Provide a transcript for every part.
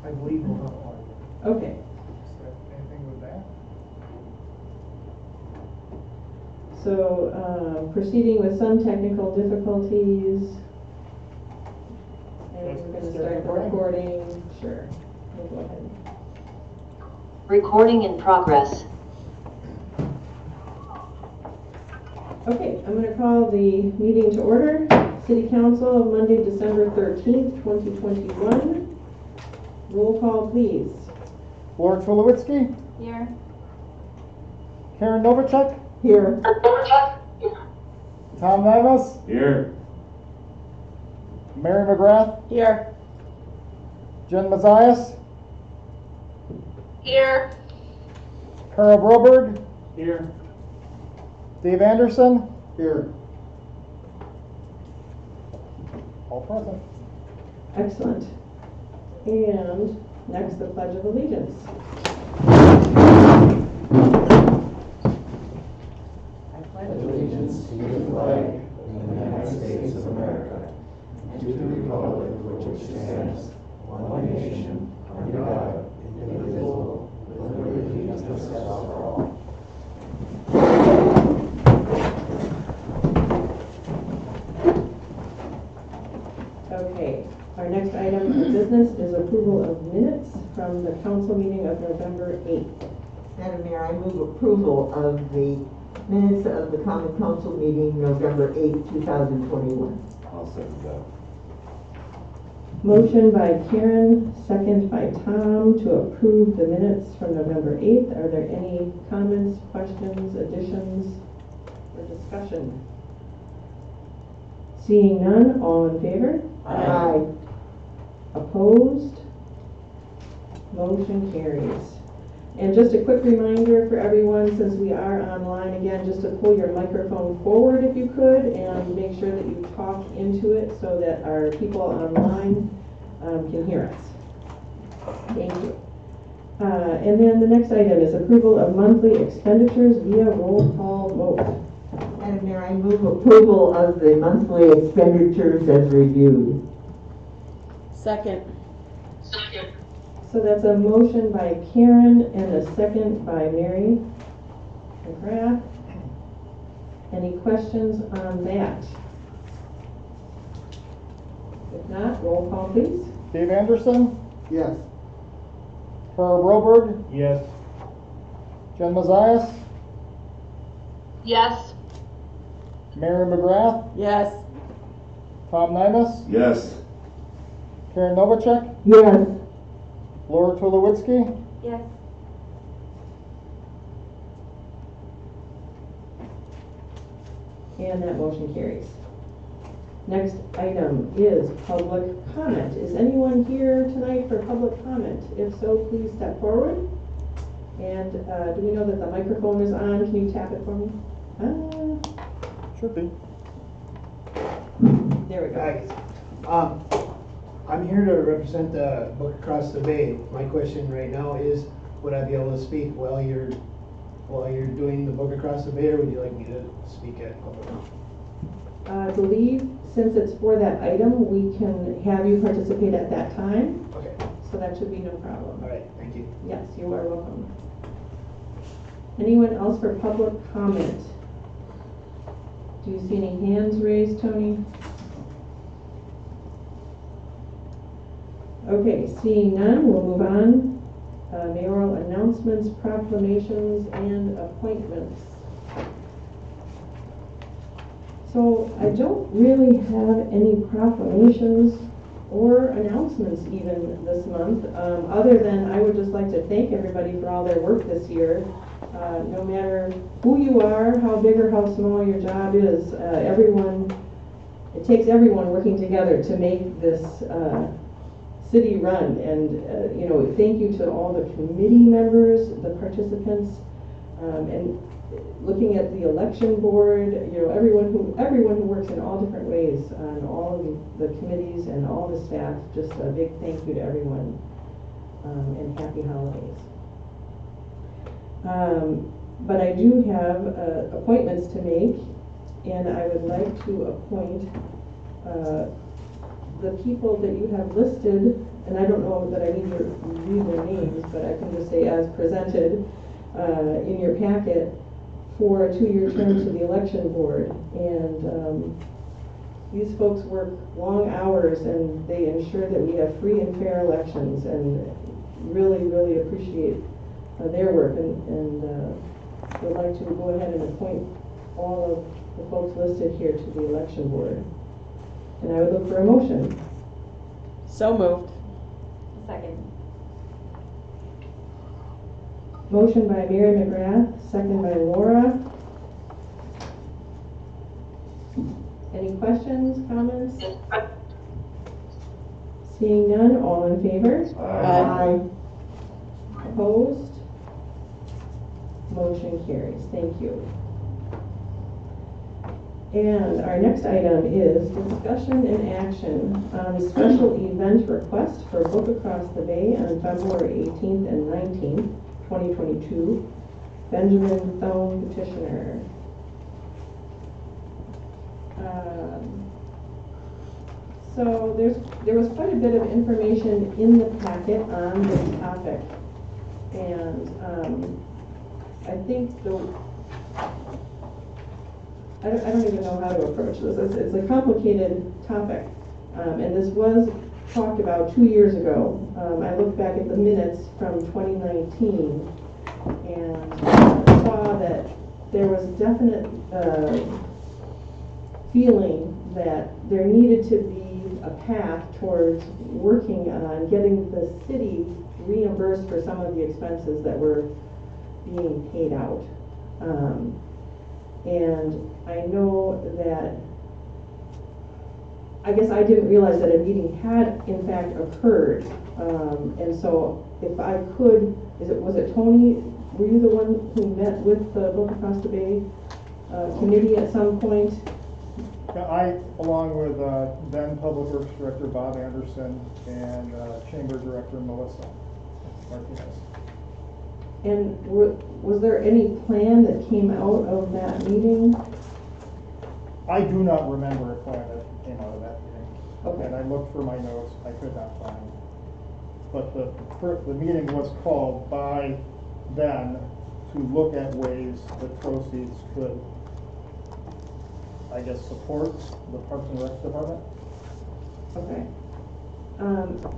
I believe we'll have one. Okay. Is that anything with that? So, proceeding with some technical difficulties. And we're going to start the recording. Sure. We'll go ahead. Recording in progress. Okay, I'm going to call the meeting to order. City Council, Monday, December 13th, 2021. Roll call, please. Laura Tulowitzki, Here. Karen Novacek, Here. Tom Nivas, Here. Mary McGrath, Here. Jen Mazias, Here. Carl Broberg, Here. Dave Anderson, Here. all present. Excellent. And next, the Pledge of Allegiance. I pledge Allegiance to the flag of the United States of America and to the republic for which it stands, one nation, under God, indivisible, with liberty and justice for all. Okay, our next item of business is approval of minutes from the council meeting of November 8th. Madam Mayor, I move approval of the minutes of the Common Council meeting November 8, 2021. I'll second that. Motion by Karen, second by Tom to approve the minutes from November 8th. Are there any comments, questions, additions, or discussion? Seeing none, all in favor? Aye. Opposed? Motion carries. And just a quick reminder for everyone, since we are online again, just to pull your microphone forward if you could and make sure that you talk into it so that our people online can hear us. Thank you. And then the next item is approval of monthly expenditures via roll call vote. Madam Mayor, I move approval of the monthly expenditures as reviewed. Second. So that's a motion by Karen and a second by Mary McGrath. Any questions on that? If not, roll call please. Dave Anderson, Yes. Carl Broberg, Yes. Jen Mazias, Yes. Mary McGrath, Yes. Tom Nivas, Yes. Karen Novacek, Yes. Laura Tulowitzki, Yes. And that motion carries. Next item is public comment. Is anyone here tonight for public comment? If so, please step forward. And do we know that the microphone is on? Can you tap it for me? should be. There we go. Guys, I'm here to represent the book across the bay. My question right now is, would I be able to speak while you're doing the book across the bay, or would you like me to speak at public comment? I believe since it's for that item, we can have you participate at that time. Okay, So that should be no problem. all right, thank you. Yes, you are welcome. Anyone else for public comment? Do you see any hands raised, Tony? Okay, seeing none, we'll move on. Mayoral announcements, proclamations, and appointments. So I don't really have any proclamations or announcements even this month, other than I would just like to thank everybody for all their work this year. No matter who you are, how big or how small your job is, it takes everyone working together to make this city run. And thank you to all the committee members, the participants, and looking at the election board, everyone who works in all different ways on all of the committees and all the staff. Just a big thank you to everyone, and happy holidays. But I do have appointments to make, and I would like to appoint the people that you have listed, and I don't know that I need to read their names, but I can just say as presented in your packet for a 2-year term to the election board. And these folks work long hours and they ensure that we have free and fair elections, and really, really appreciate their work, and would like to go ahead and appoint all of the folks listed here to the election board. And I would look for a motion. So moved. Second. Motion by Mary McGrath, second by Laura. Any questions, comments? Seeing none, all in favor? Aye. Opposed? Motion carries. Thank you. And our next item is discussion and action on special event request for Book Across the Bay on February 18th and 19th, 2022. Benjamin Thone petitioner. So there was quite a bit of information in the packet on this topic, and I think I don't even know how to approach this. It's a complicated topic, and this was talked about 2 years ago. I looked back at the minutes from 2019 and saw that there was definite feeling that there needed to be a path towards working on getting the city reimbursed for some of the expenses that were being paid out. And I know that, I guess I didn't realize that a meeting had in fact occurred. And so if I could, was it Tony? Were you the one who met with the Book Across the Bay committee at some point? Yeah, I, along with then Public Works Director Bob Anderson and Chamber Director Melissa Martinez. And was there any plan that came out of that meeting? I do not remember a plan that came out of that meeting. Okay. And I looked for my notes, I could not find. But the meeting was called by them to look at ways that proceeds could, I guess, support the Parks and Rec Department. Okay.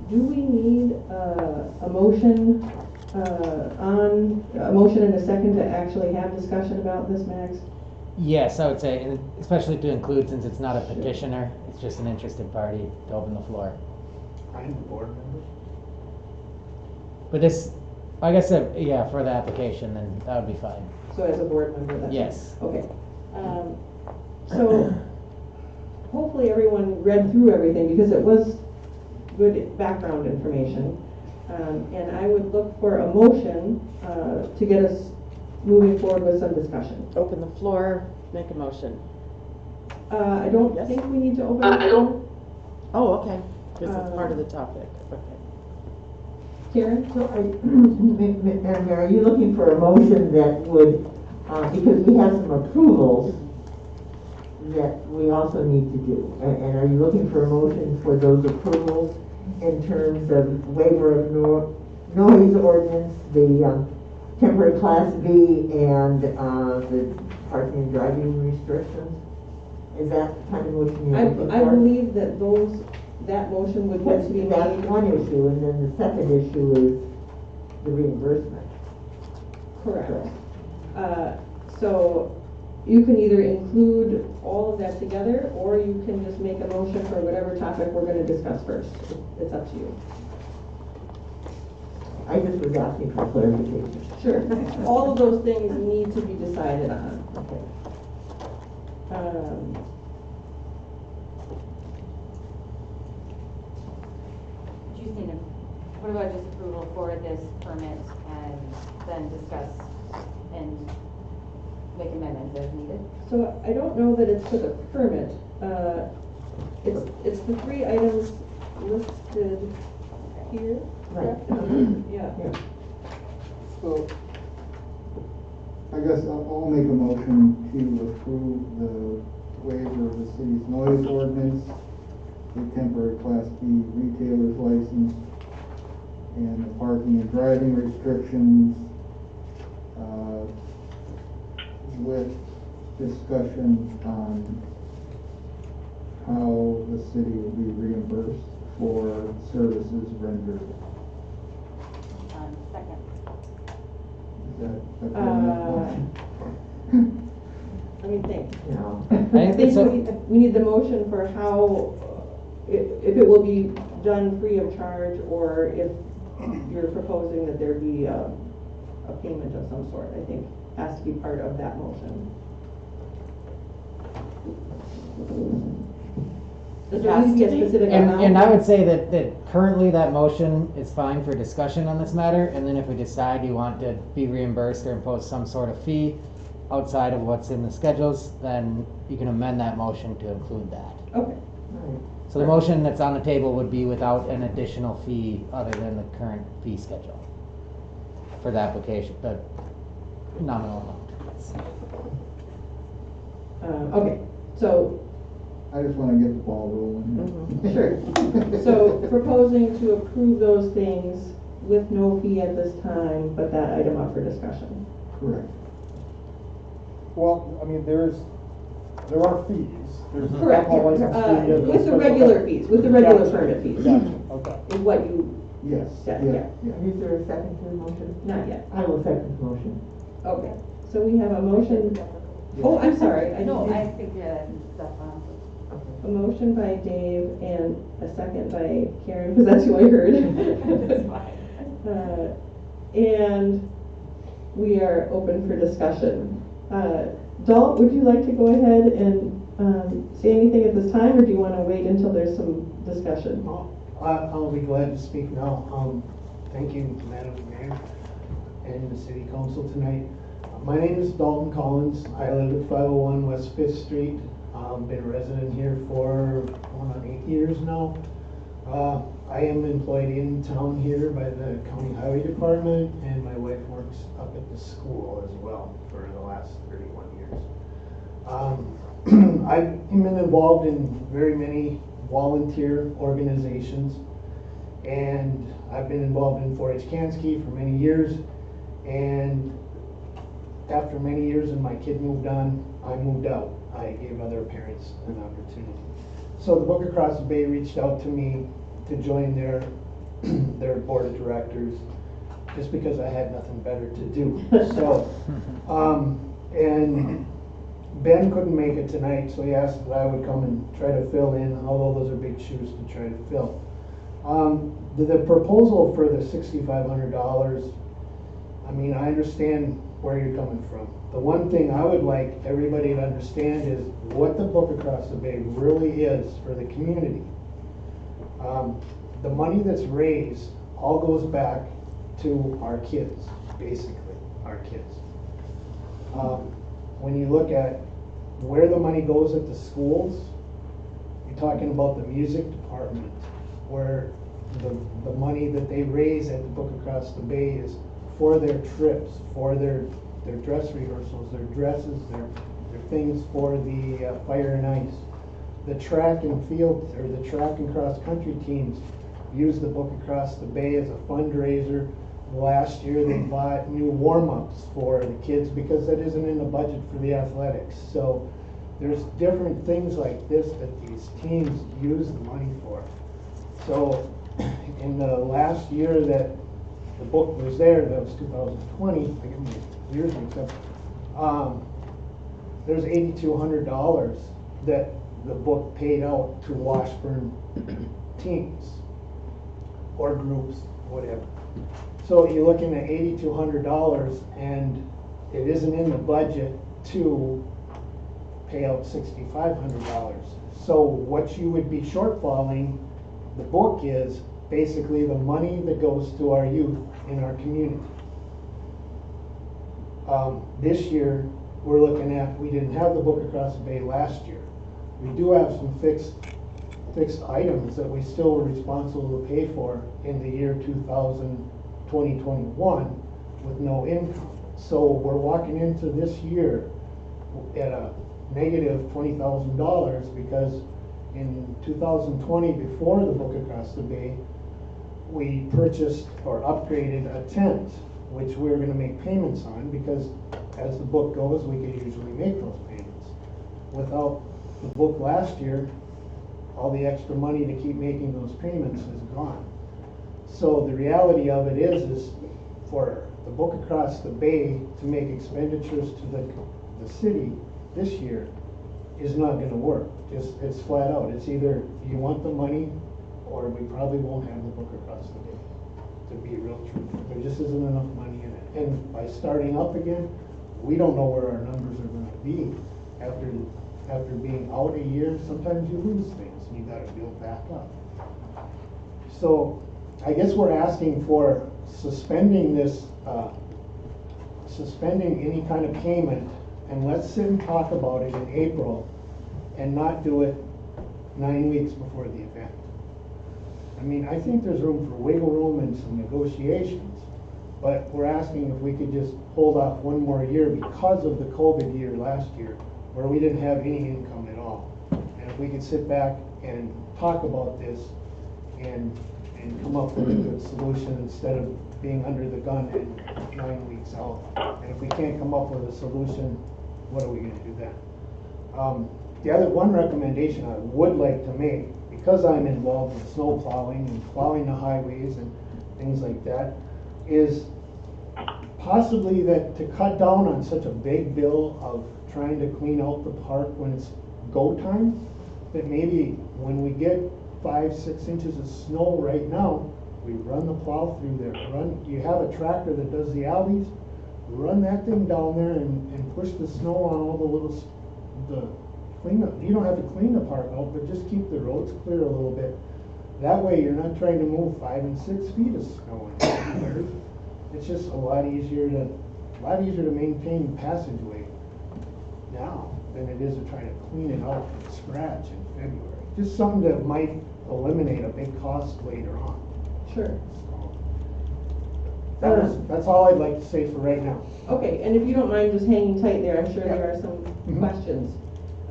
Do we need a motion and a second to actually have discussion about this, Max? Yes, I would say, and especially to include, since it's not a petitioner, it's just an interested party, to open the floor. I'm the board member. But this, I guess, yeah, for the application, then that would be fine. So as a board member, that's. Yes. Okay. So hopefully everyone read through everything, because it was good background information. And I would look for a motion to get us moving forward with some discussion. Open the floor, make a motion. I don't Yes. think we need to open the floor. Oh, okay, because it's part of the topic, okay. Karen? So Madam Mayor, are you looking for a motion that would, because we have some approvals that we also need to do, and are you looking for a motion for those approvals in terms of waiver of noise ordinance, the temporary class B, and the parking and driving restrictions? Is that the kind of motion you're looking for? I believe that that motion would need to be That's made. one issue, and then the second issue is the reimbursement. Correct. So you can either include all of that together, or you can just make a motion for whatever topic we're going to discuss first. It's up to you. I just was asking for clarification. Sure. All of those things need to be decided on. Okay. Justine, what about just approval for this permit and then discuss and make amendments as needed? So I don't know that it's for the permit. It's the 3 items listed here. Right. Yeah. Yeah. So, I guess I'll make a motion to approve the waiver of the city's noise ordinance a temporary Class B retailer's license, and the parking and driving restrictions, with discussion on how the city will be reimbursed for services rendered. Second. Is that a good enough motion? Let me think. No. I think we need the motion for how, if it will be done free of charge, or if you're proposing that there be a payment of some sort, I think has to be part of that motion. Does there need to be a specific amount? And I would say that currently that motion is fine for discussion on this matter, and then if we decide you want to be reimbursed or impose some sort of fee outside of what's in the schedules, then you can amend that motion to include that. Okay. Right. So the motion that's on the table would be without an additional fee other than the current fee schedule for the application, the nominal amount. Okay, so, I just wanna get the ball rolling. sure. So proposing to approve those things with no fee at this time, but that item up for discussion. Correct. Well, I mean, there are fees. There's Correct, alcohol license fee, with the special- regular fees, with the regular Gotcha. permit fees, Gotcha, okay. is what you, Yes, Yeah, yeah. Is there a second to the motion? not yet. I will second the motion. Okay, so we have a motion, oh, I'm sorry, I No, didn't. I figured that stuff on. A motion by Dave and a second by Karen, because that's who I heard. That's fine. And we are open for discussion. Dalt, would you like to go ahead and say anything at this time, or do you want to wait until there's some discussion? I'll be glad to speak now. Thank you, Madam Mayor and the City Council tonight. My name is Dalton Collins. I live at 501 West 5th Street. Been a resident here for going on 8 years now. I am employed in town here by the County Highway Department, and my wife works up at the school as well for the last 31 years. I've been involved in very many volunteer organizations, and I've been involved in 4-H Kansky for many years, and after many years and my kid moved on, I moved out. I gave other parents an opportunity. So the Book Across the Bay reached out to me to join their board of directors, just because I had nothing better to do. So, and Ben couldn't make it tonight, so he asked that I would come and try to fill in, although those are big shoes to try to fill. The proposal for the $6,500, I mean, I understand where you're coming from. The one thing I would like everybody to understand is what the Book Across the Bay really is for the community. The money that's raised all goes back to our kids, basically, our kids. When you look at where the money goes at the schools, you're talking about the music department, where the money that they raise at the Book Across the Bay is for their trips, for their dress rehearsals, their dresses, their things for the fire and ice. The track and field, or the track and cross country teams use the Book Across the Bay as a fundraiser. Last year they bought new warm-ups for the kids because that isn't in the budget for the athletics. So there's different things like this that these teams use the money for. So in the last year that the book was there, that was 2020, I get my years mixed up, there's $8,200 that the book paid out to Washburn teams or groups, whatever. So you're looking at $8,200, and it isn't in the budget to pay out $6,500. So what you would be shortfalling the book is basically the money that goes to our youth in our community. This year, we're looking at, we didn't have the Book Across the Bay last year. We do have some fixed items that we still were responsible to pay for in the year 2021 with no income. So we're walking into this year at a negative $20,000 because in 2020, before the Book Across the Bay, we purchased or upgraded a tent, which we were gonna make payments on, because as the book goes, we could usually make those payments. Without the book last year, all the extra money to keep making those payments is gone. So the reality of it is for the Book Across the Bay to make expenditures to the city this year is not gonna work. It's flat out. It's either you want the money, or we probably won't have the Book Across the Bay, to be real true. There just isn't enough money in it. And by starting up again, we don't know where our numbers are gonna be. After being out a year, sometimes you lose things and you gotta build back up. So I guess we're asking for suspending this, suspending any kind of payment, and let's sit and talk about it in April and not do it 9 weeks before the event. I mean, I think there's room for wiggle room and some negotiations, but we're asking if we could just hold off one more year because of the COVID year last year, where we didn't have any income at all. And if we could sit back and talk about this and come up with a good solution instead of being under the gun and 9 weeks out. And if we can't come up with a solution, what are we gonna do then? The other one recommendation I would like to make, because I'm involved with snow plowing and plowing the highways and things like that, is possibly that to cut down on such a big bill of trying to clean out the park when it's go time, that maybe when we get 5-6 inches of snow right now, we run the plow through there. You have a tractor that does the alleys, run that thing down there and push the snow on all the clean up. You don't have to clean the park out, but just keep the roads clear a little bit. That way you're not trying to move 5 and 6 feet of snow in there. It's just a lot easier to maintain the passageway now than it is to try to clean it out from scratch in February. Just something that might eliminate a big cost later on. Sure. That's all I'd like to say for right now. Okay, and if you don't mind just hanging tight there, I'm sure Yeah. there are some Mhm. questions.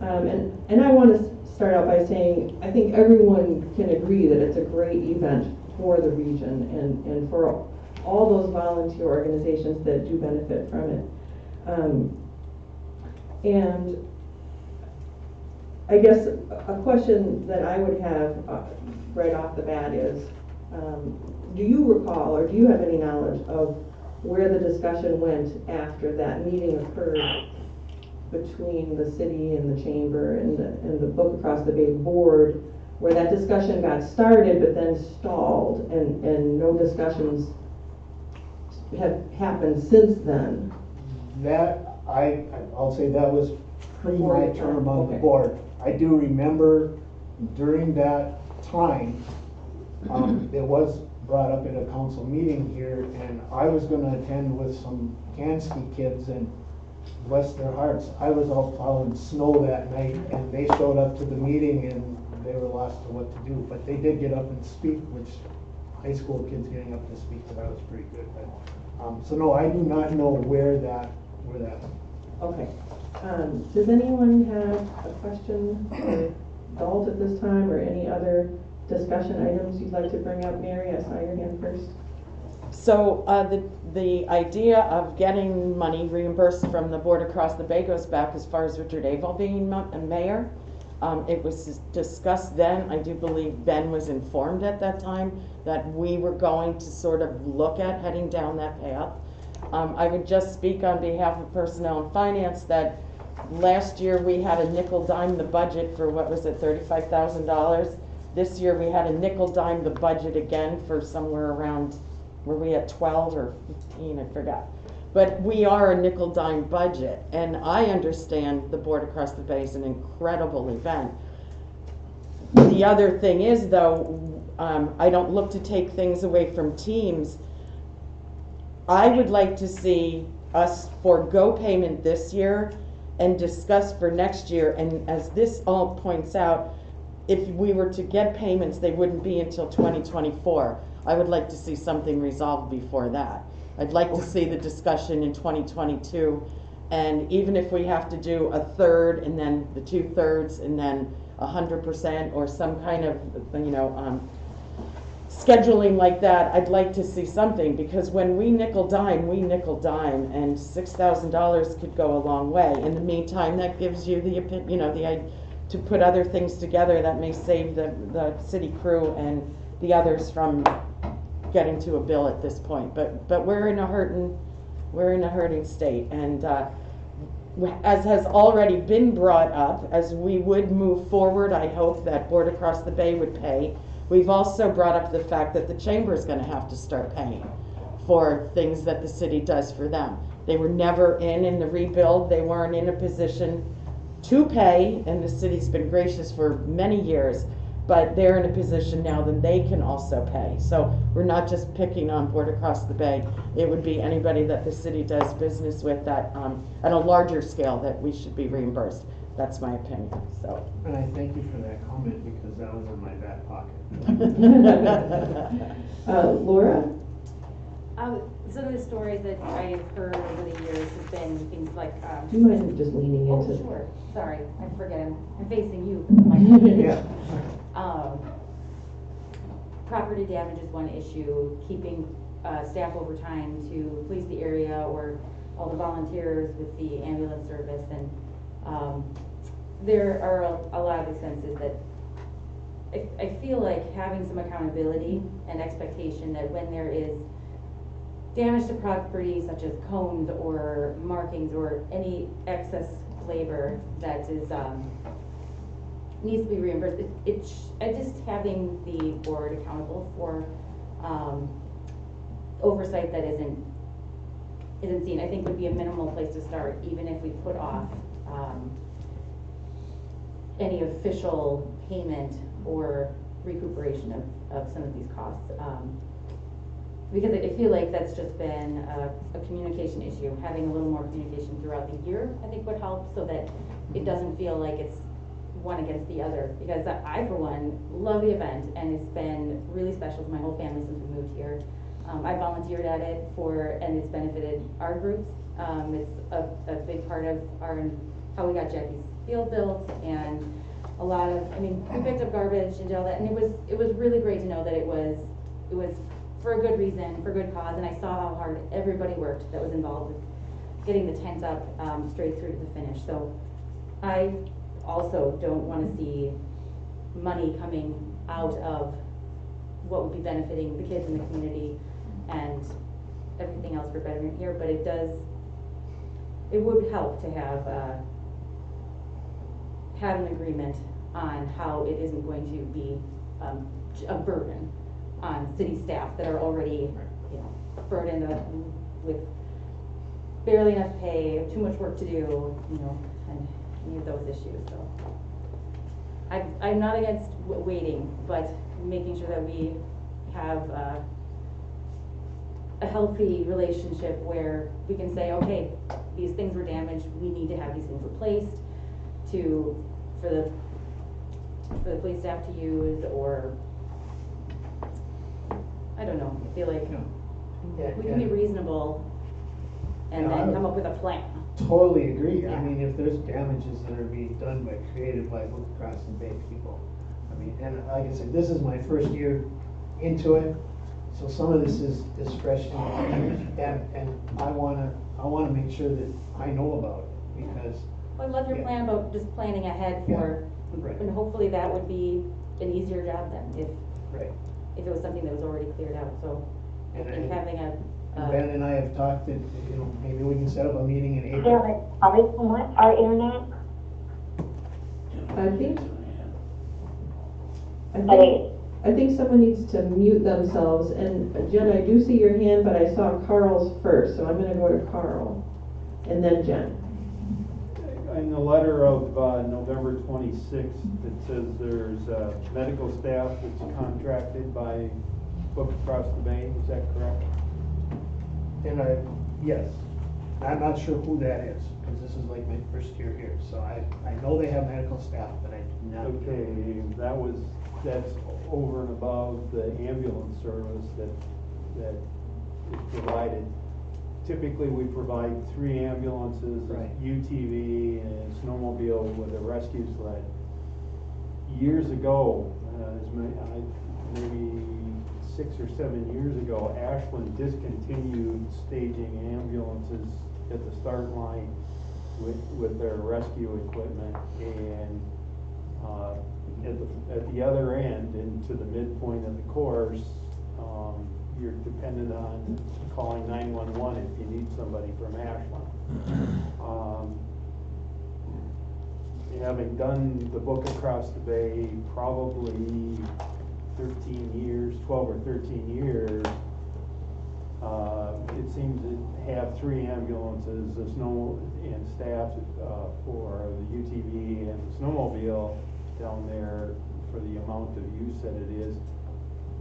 And I want to start out by saying, I think everyone can agree that it's a great event for the region and for all those volunteer organizations that do benefit from it. And I guess a question that I would have right off the bat is, do you recall or do you have any knowledge of where the discussion went after that meeting occurred between the city and the chamber and the Book Across the Bay board, where that discussion got started but then stalled and no discussions have happened since then? That, I'll say that was pre Before my your term, term on the okay. board. I do remember during that time, it was brought up at a council meeting here, and I was gonna attend with some Kansky kids, and bless their hearts, I was out plowing snow that night, and they showed up to the meeting and they were lost to what to do, but they did get up and speak, which high school kids getting up to speak, so that was pretty good, but, so no, I do not know where that went. Okay. Does anyone have a question for Dalt at this time, or any other discussion items you'd like to bring up? Mary, I saw your hand first. So the idea of getting money reimbursed from the board across the bay goes back as far as Richard Abel being mayor. It was discussed then. I do believe Ben was informed at that time that we were going to sort of look at heading down that path. I would just speak on behalf of personnel and finance that last year we had a nickel dime the budget for, what was it, $35,000. This year we had a nickel dime the budget again for somewhere around, were we at 12 or 15, I forgot. But we are a nickel dime budget, and I understand the Board Across the Bay is an incredible event. The other thing is though, I don't look to take things away from teams. I would like to see us forego payment this year and discuss for next year, and as this all points out, if we were to get payments, they wouldn't be until 2024. I would like to see something resolved before that. I'd like to see the discussion in 2022, and even if we have to do a third and then the 2/3 and then 100% or some kind of, scheduling like that, I'd like to see something, because when we nickel dime, and $6,000 could go a long way. In the meantime, that gives you to put other things together that may save the city crew and the others from getting to a bill at this point. But we're in a hurting state, and as has already been brought up, as we would move forward, I hope that Board Across the Bay would pay. We've also brought up the fact that the chamber is going to have to start paying for things that the city does for them. They were never in the rebuild. They weren't in a position to pay, and the city's been gracious for many years, but they're in a position now that they can also pay. So we're not just picking on Board Across the Bay. It would be anybody that the city does business with that at a larger scale that we should be reimbursed. That's my opinion. So. And I thank you for that comment, because that was in my back pocket. Laura? Some of the stories that I have heard over the years have been things like, Do you mind just leaning into? oh, sure, sorry, I forget, I'm facing you. Yeah. Property damage is one issue, keeping staff overtime to police the area, or all the volunteers with the ambulance service, and there are a lot of expenses that I feel like having some accountability and expectation that when there is damage to property such as cones or markings or any excess labor that is needs to be reimbursed, just having the board accountable for oversight that isn't seen, I think would be a minimal place to start, even if we put off any official payment or recuperation of some of these costs. Because I feel like that's just been a communication issue. Having a little more communication throughout the year, I think, would help, so that it doesn't feel like it's one against the other. Because I, for one, love the event, and it's been really special to my whole family since we moved here. I volunteered at it and it's benefited our groups. It's a big part of how we got Jackie's field built, and a lot of, we picked up garbage and did all that, and it was really great to know that it was for a good reason, for a good cause, and I saw how hard everybody worked that was involved with getting the tent up straight through to the finish. So I also don't want to see money coming out of what would be benefiting the kids in the community and everything else for betterment here, but it would help to have an agreement on how it isn't going to be a burden on city staff that are already, burdened with barely enough pay, too much work to do, and any of those issues. So I'm not against waiting, but making sure that we have a healthy relationship where we can say, okay, these things were damaged, we need to have these things replaced for the police staff to use, or I don't know, I feel like we can be reasonable and then come up with a plan. Totally agree. Yeah. If there's damages that are being done created by Book Across the Bay people, and like I said, this is my first year into it, so some of this is fresh to me, and I wanna make sure that I know about it, because I love your plan about just planning ahead for, right. and hopefully that would be an easier job then, Right. if it was something that was already cleared out. So I think And having Ben and I have talked that, maybe we can set up a meeting in April. Our internet. I think someone needs to mute themselves, and Jen, I do see your hand, but I saw Carl's first, so I'm gonna go to Carl, and then Jen. In the letter of November 26th, it says there's medical staff that's contracted by Book Across the Bay, is that correct? And yes, I'm not sure who that is, because this is like my first year here, so I know they have medical staff, but I do not. Okay, that's over and above the ambulance service that is provided. Typically, we provide 3 ambulances, Right. UTV, and a snowmobile with a rescue sled. years ago, maybe 6 or 7 years ago, Ashland discontinued staging ambulances at the start line with their rescue equipment, and at the other end, and to the midpoint of the course, you're dependent on calling 911 if you need somebody from Ashland. Having done the book across the bay probably 12 or 13 years, it seems to have 3 ambulances, the snow and staff for the UTV and the snowmobile down there for the amount of use that it is.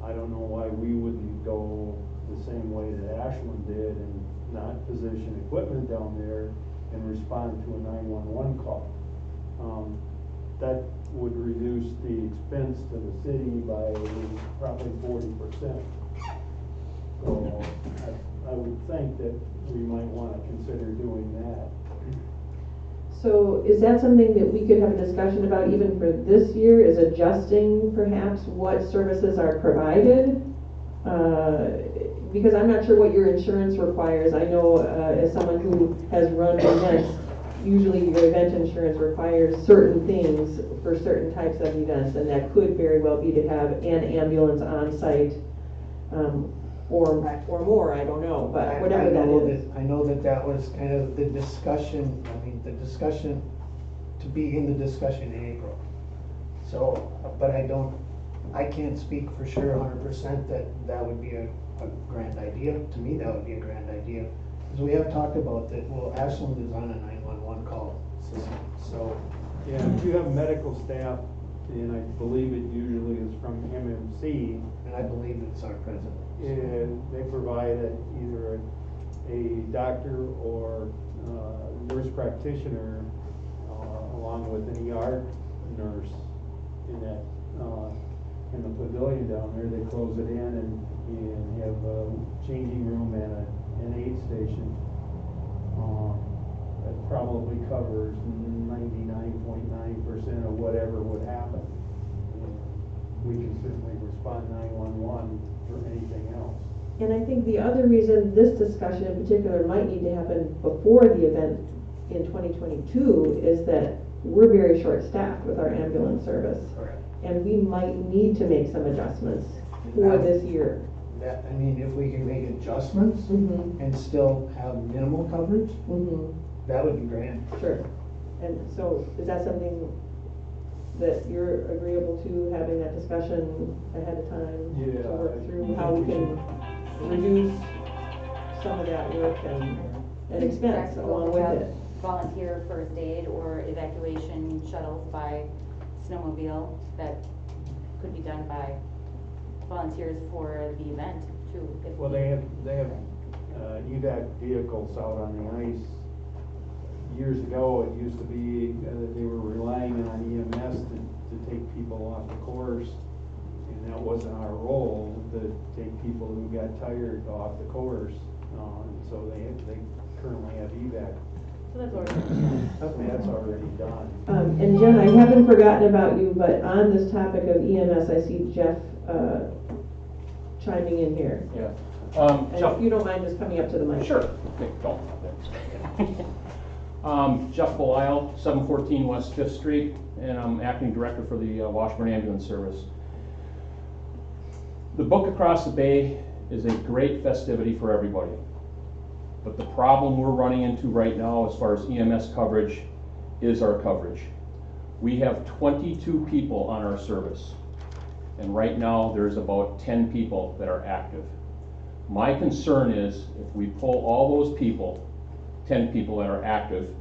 I don't know why we wouldn't go the same way that Ashland did and not position equipment down there and respond to a 911 call. That would reduce the expense to the city by probably 40%. So I would think that we might want to consider doing that. So is that something that we could have a discussion about even for this year, is adjusting perhaps what services are provided? Because I'm not sure what your insurance requires. I know as someone who has run events, usually your event insurance requires certain things for certain types of events, and that could very well be to have an ambulance on site, or more, I don't know, but whatever that is. I know that was kind of the discussion, to be in the discussion in April. So, but I can't speak for sure 100% that would be a grand idea. To me, that would be a grand idea. Because we have talked about that, well, Ashland is on a 911 call system, so. Yeah, if you have medical staff, and I believe it usually is from MMC. And I believe it's our president. And they provide either a doctor or nurse practitioner along with an ER nurse in that in the pavilion down there. They close it in and have a changing room and an aid station. That probably covers 99.9% of whatever would happen. We can certainly respond 911 for anything else. And I think the other reason this discussion in particular might need to happen before the event in 2022 is that we're very short-staffed with our ambulance service. Correct. And we might need to make some adjustments for this year. If we can make adjustments and still have minimal coverage, that would be grand. Sure. And so is that something that you're agreeable to, having that discussion ahead of time? Yeah, to work through how we can reduce some of that work and expense along with it? Volunteer first aid or evacuation shuttles by snowmobile that could be done by volunteers for the event too. Well, they have evac vehicles out on the ice. Years ago, it used to be that they were relying on EMS to take people off the course, and that wasn't our role, to take people who got tired off the course. So they currently have evac. So that's already That's already done. And Jen, I haven't forgotten about you, but on this topic of EMS, I see Jeff chiming in here. Yeah. And if you don't mind just coming up to the mic. Sure. Okay, go. Jeff Belisle, 714 West 5th Street, and I'm acting director for the Washburn Ambulance Service. The Book Across the Bay is a great festivity for everybody. But the problem we're running into right now as far as EMS coverage is our coverage. We have 22 people on our service, and right now there's about 10 people that are active. My concern is if we pull all those people, 10 people that are active,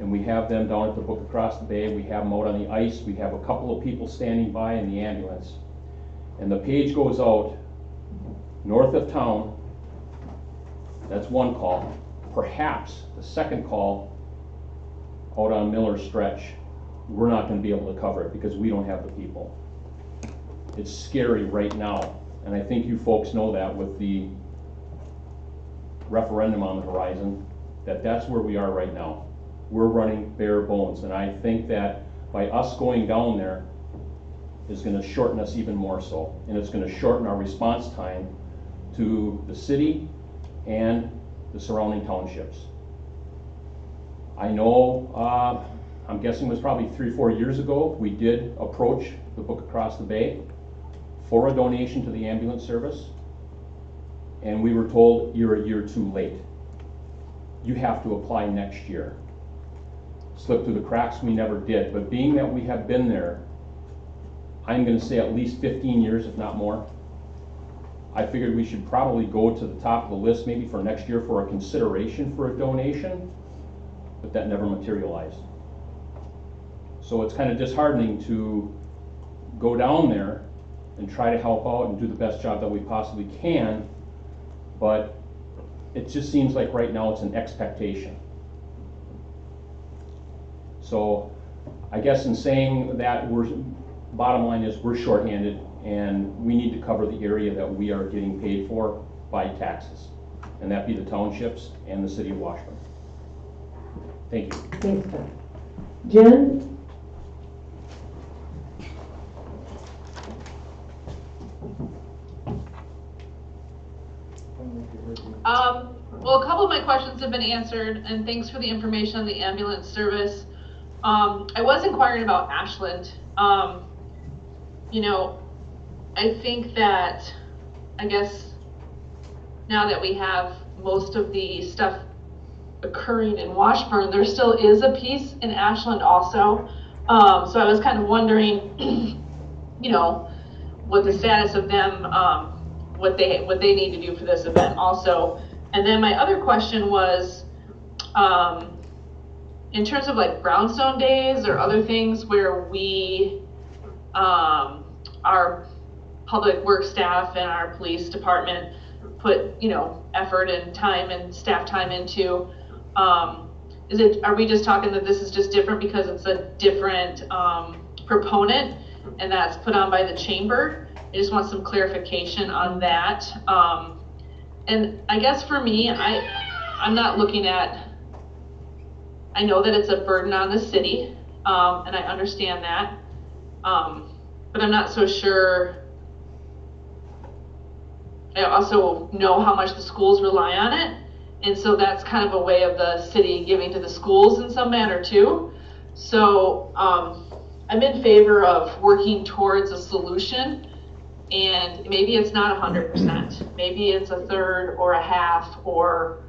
and we have them down at the Book Across the Bay, we have them out on the ice, we have a couple of people standing by in the ambulance, and the page goes out north of town. That's one call. Perhaps the second call out on Miller Stretch, we're not going to be able to cover it because we don't have the people. It's scary right now, and I think you folks know that with the referendum on the horizon, that's where we are right now. We're running bare bones, and I think that by us going down there is gonna shorten us even more so. And it's gonna shorten our response time to the city and the surrounding townships. I know, I'm guessing it was probably 3 or 4 years ago, we did approach the Book Across the Bay for a donation to the ambulance service. And we were told, you're a year too late. You have to apply next year. Slipped through the cracks, we never did. But being that we have been there, I'm gonna say at least 15 years, if not more, I figured we should probably go to the top of the list maybe for next year for a consideration for a donation, but that never materialized. So it's kind of disheartening to go down there and try to help out and do the best job that we possibly can, but it just seems like right now it's an expectation. So I guess in saying that, bottom line is we're shorthanded and we need to cover the area that we are getting paid for by taxes. And that be the townships and the city of Washburn. Thank you. Thanks, Beth. Jen? Well, a couple of my questions have been answered, and thanks for the information on the ambulance service. I was inquiring about Ashland. You know, I think that, I guess, now that we have most of the stuff occurring in Washburn, there still is a piece in Ashland also. So I was kind of wondering, you know, what the status of them, what they need to do for this event also. And then my other question was, in terms of like brownstone days or other things where we, our public work staff and our police department put, you know, effort and time and staff time into, are we just talking that this is just different because it's a different proponent and that's put on by the chamber? I just want some clarification on that. And I guess for me, I'm not looking at, I know that it's a burden on the city, and I understand that, but I'm not so sure. I also know how much the schools rely on it, and so that's kind of a way of the city giving to the schools in some manner too. So I'm in favor of working towards a solution, and maybe it's not 100%. Maybe it's a third or a half, or,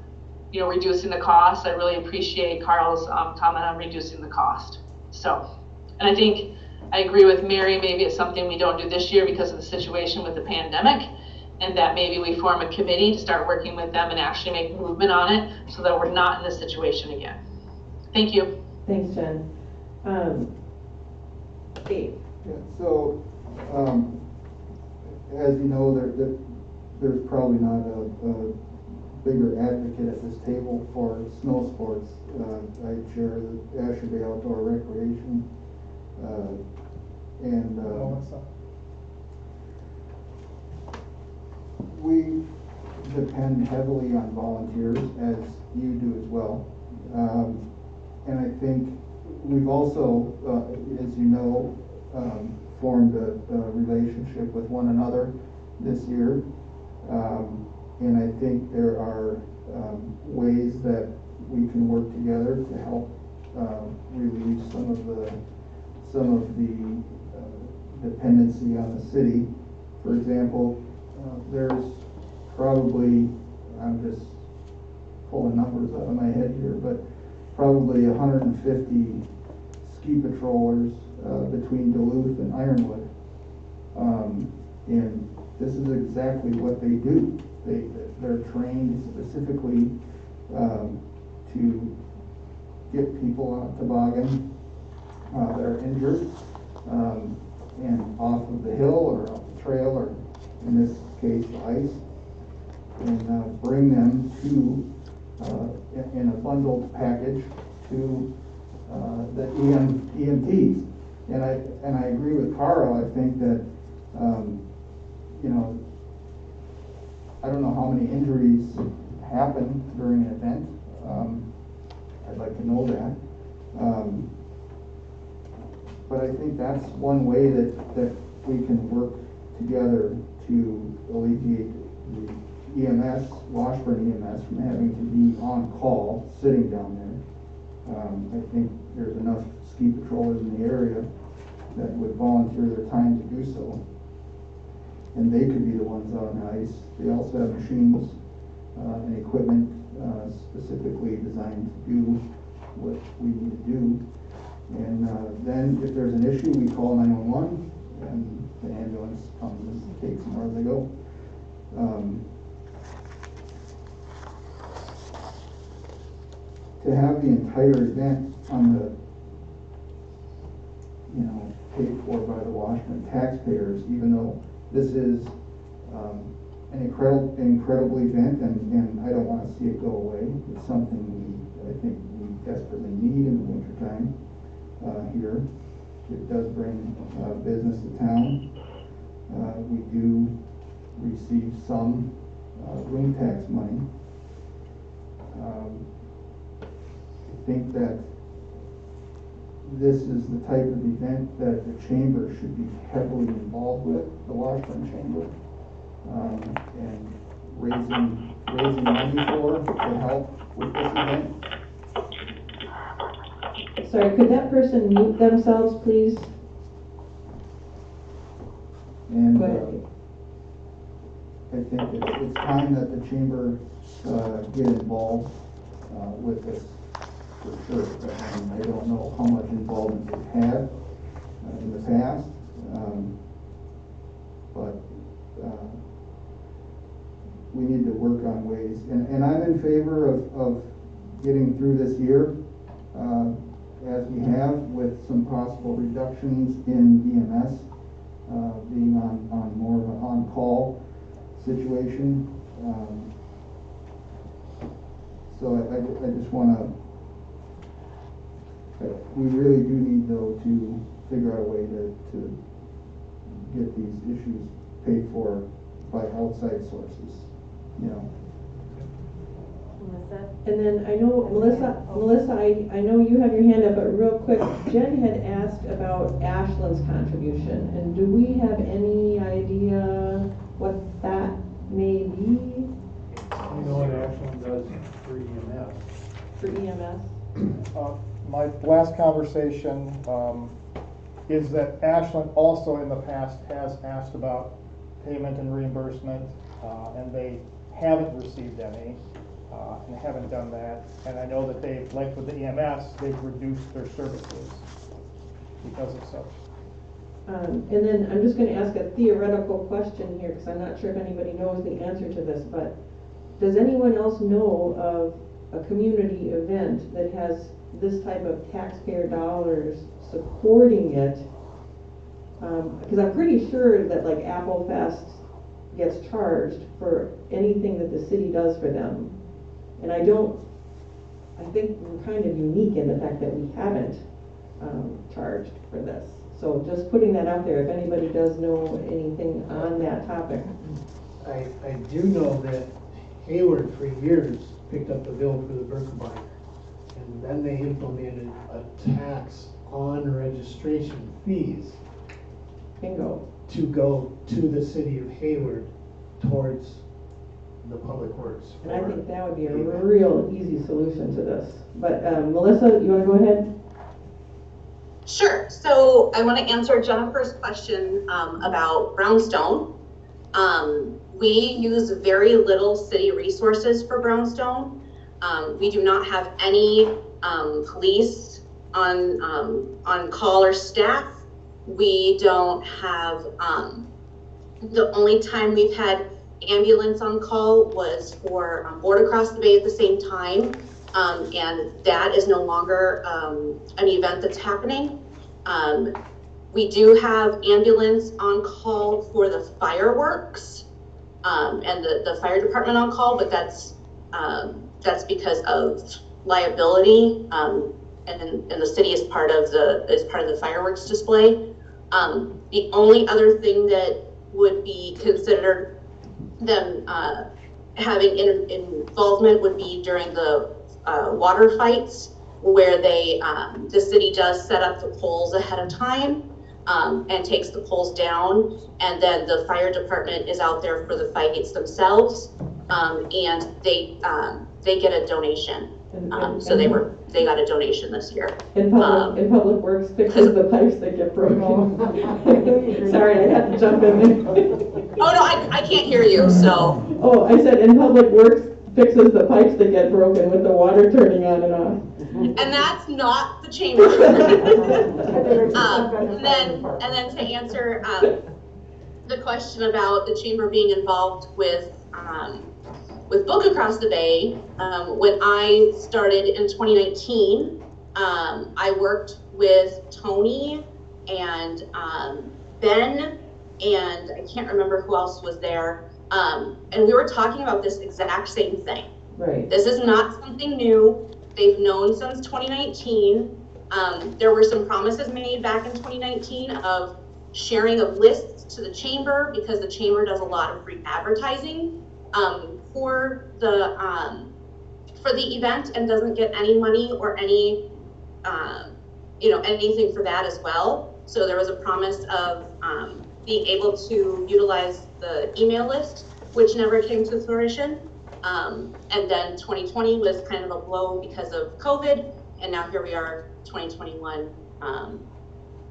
you know, reducing the cost. I really appreciate Carl's comment on reducing the cost. So, and I think I agree with Mary, maybe it's something we don't do this year because of the situation with the pandemic, and that maybe we form a committee to start working with them and actually make movement on it so that we're not in this situation again. Thank you. Thanks, Jen. Dave? Yeah, so, as you know, there's probably not a bigger advocate at this table for snow sports. I chair the Asher Bay Outdoor Recreation, we depend heavily on volunteers, as you do as well. And I think we've also, as you know, formed a relationship with one another this year. And I think there are ways that we can work together to help relieve some of the dependency on the city. For example, there's probably, I'm just pulling numbers out of my head here, but probably 150 ski patrollers between Duluth and Ironwood. And this is exactly what they do. They're trained specifically to get people on a toboggan that are injured and off of the hill or off the trail, or in this case ice, and bring them to in a bundled package to the EMTs. And I agree with Carl. I think that you know, I don't know how many injuries happen during an event. I'd like to know that. But I think that's one way that we can work together to alleviate the EMS, Washburn EMS, from having to be on call, sitting down there. I think there's enough ski patrollers in the area that would volunteer their time to do so. And they could be the ones out on the ice. They also have machines and equipment specifically designed to do what we need to do. And then if there's an issue, we call 911 and the ambulance comes and takes them where they go. To have the entire event on the, paid for by the Washington taxpayers, even though this is an incredible event, and I don't want to see it go away. It's something I think we desperately need in the wintertime here. It does bring business to town. We do receive some room tax money. I think that this is the type of event that the chamber should be heavily involved with, the Washburn Chamber, and raising money to help with this event. Sorry, could that person mute themselves, please? And Go ahead. I think it's time that the chamber get involved with this for sure. I don't know how much involvement they've had in the past, but we need to work on ways. And I'm in favor of getting through this year as we have, with some possible reductions in EMS, being on more of an on-call situation. So I just want to, we really do need though to figure out a way to get these issues paid for by outside sources, Melissa? And then I know, Melissa, I know you have your hand up, but real quick, Jen had asked about Ashland's contribution, and do we have any idea what that may be You know what Ashland does for EMS? for EMS? My last conversation is that Ashland also in the past has asked about payment and reimbursement, and they haven't received any, and haven't done that. And I know that they've, like with the EMS, they've reduced their services because of such. And then I'm just gonna ask a theoretical question here, because I'm not sure if anybody knows the answer to this, but does anyone else know of a community event that has this type of taxpayer dollars supporting it? Because I'm pretty sure that like Apple Fest gets charged for anything that the city does for them. And I think we're kind of unique in the fact that we haven't charged for this. So just putting that out there, if anybody does know anything on that topic. I do know that Hayward for years picked up the bill for the Birkebeiner. And then they implemented a tax on registration fees Bingo. to go to the city of Hayward towards the public works. And I think that would be a real easy solution to this. But Melissa, you wanna go ahead? Sure. So I want to answer Jennifer's question about Brownstone. We use very little city resources for Brownstone. We do not have any police on call or staff. We don't have, the only time we've had ambulance on call was for Board Across the Bay at the same time. And that is no longer an event that's happening. We do have ambulance on call for the fireworks and the fire department on call, but that's because of liability, and the city is part of the fireworks display. The only other thing that would be considered them having involvement would be during the water fights, where the city does set up the poles ahead of time. and takes the poles down, and then the fire department is out there for the fights themselves, and they get a donation. So they got a donation this year. And Public Works fixes the pipes that get broken. Sorry, I had to jump in there. Oh no, I can't hear you, so. Oh, I said, and Public Works fixes the pipes that get broken with the water turning on and off. And that's not the chamber. And then to answer the question about the chamber being involved with Book Across the Bay, when I started in 2019, I worked with Tony and Ben, and I can't remember who else was there. And we were talking about this exact same thing. Right. This is not something new. They've known since 2019. There were some promises made back in 2019 of sharing of lists to the chamber, because the chamber does a lot of free advertising for the event and doesn't get any money or any anything for that as well. So there was a promise of being able to utilize the email list, which never came to fruition. And then 2020 was kind of a blow because of COVID, and now here we are, 2021,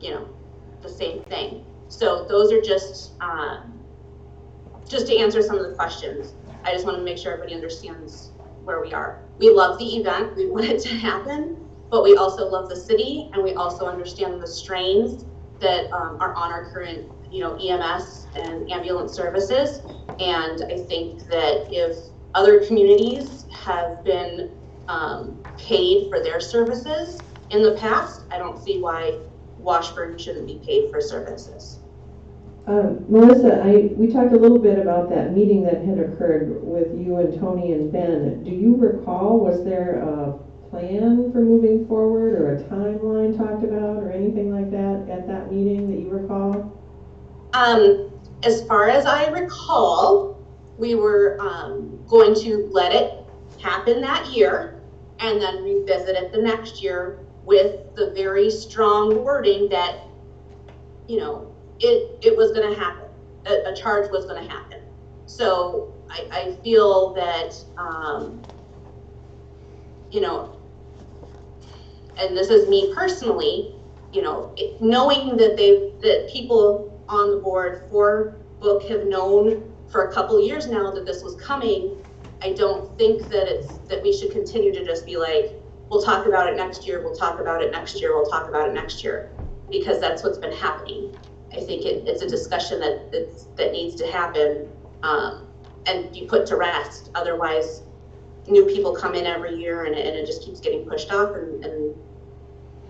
the same thing. So those are just to answer some of the questions. I just want to make sure everybody understands where we are. We love the event, we want it to happen, but we also love the city, and we also understand the strains that are on our current, EMS and ambulance services. And I think that if other communities have been paid for their services in the past, I don't see why Washburn shouldn't be paid for services. Melissa, we talked a little bit about that meeting that had occurred with you and Tony and Ben. Do you recall, was there a plan for moving forward or a timeline talked about or anything like that at that meeting that you recall? As far as I recall, we were going to let it happen that year and then revisit it the next year with the very strong wording that, it was going to happen. A charge was going to happen. So I feel that, and this is me personally, knowing that that people on the board for Book have known for a couple years now that this was coming, I don't think that we should continue to just be like, we'll talk about it next year, we'll talk about it next year, we'll talk about it next year, because that's what's been happening. I think it's a discussion that needs to happen and be put to rest. Otherwise, new people come in every year and it just keeps getting pushed off, and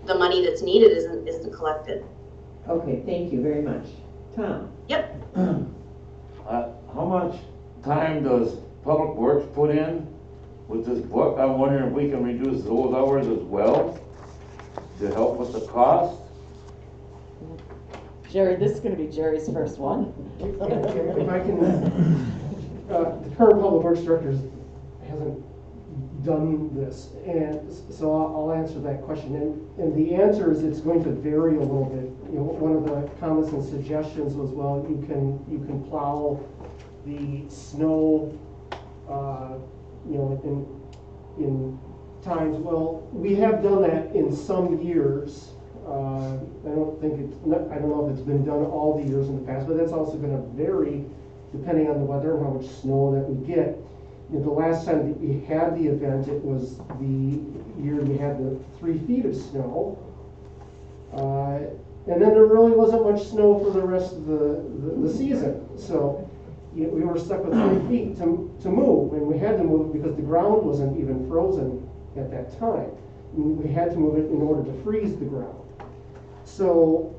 the money that's needed isn't collected. Okay, thank you very much. Tom? Yep. How much time does Public Works put in with this book? I'm wondering if we can reduce those hours as well to help with the cost. Jerry, this is going to be Jerry's first one. If I can, the current Public Works Director hasn't done this, and so I'll answer that question. And the answer is it's going to vary a little bit. One of the comments and suggestions was, well, you can plow the snow, in times. Well, we have done that in some years. I don't know if it's been done all the years in the past, but that's also going to vary depending on the weather and how much snow that we get. The last time that we had the event, it was the year we had the 3 feet of snow. And then there really wasn't much snow for the rest of the season. So we were stuck with 3 feet to move, and we had to move because the ground wasn't even frozen at that time. We had to move it in order to freeze the ground. So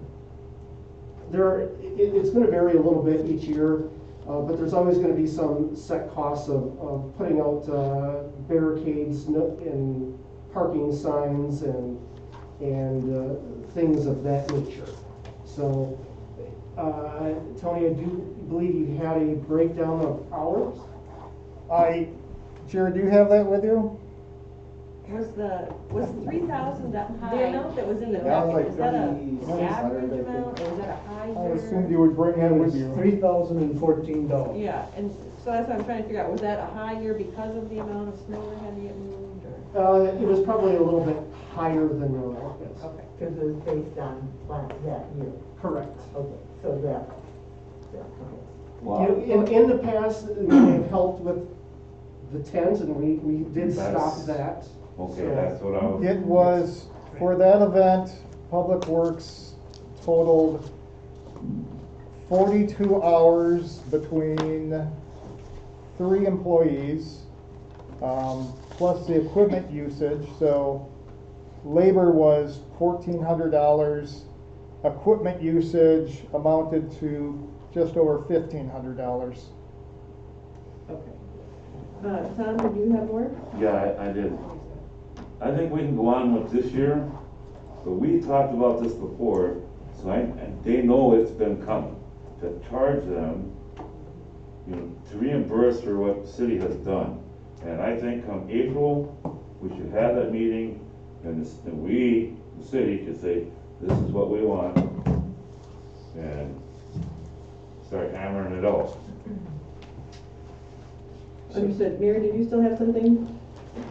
it's going to vary a little bit each year, but there's always going to be some set costs of putting out barricades and parking signs and things of that nature. So, Tony, I do believe you had a breakdown of hours. Jerry, do you have that with you? Was 3,000 that high? The amount that was in the That was packet, like was that an 3600, average I think. amount, or was that a high I year? assumed you would bring that with you. $3,014. Yeah, and so that's what I'm trying to figure out, was that a high year because of the amount of snow that had to get moved, or? It was probably a little bit higher than normal, yes. Okay. Because it was based on that year. Correct. Okay, so that, okay. In the past, we have helped with the tent, and we did stop That's- that. Okay, So- that's what I was. It was, for that event, Public Works totaled 42 hours between 3 employees, plus the equipment usage, so labor was $1,400, equipment usage amounted to just over $1,500. Okay. Tom, did you have more? Yeah, I did. I think we can go on with this year, but we talked about this before, so and they know it's been coming, to charge them, to reimburse for what the city has done. And I think come April, we should have that meeting, and we, the city, could say, this is what we want, and start hammering it out. Understood. Mary, did you still have something?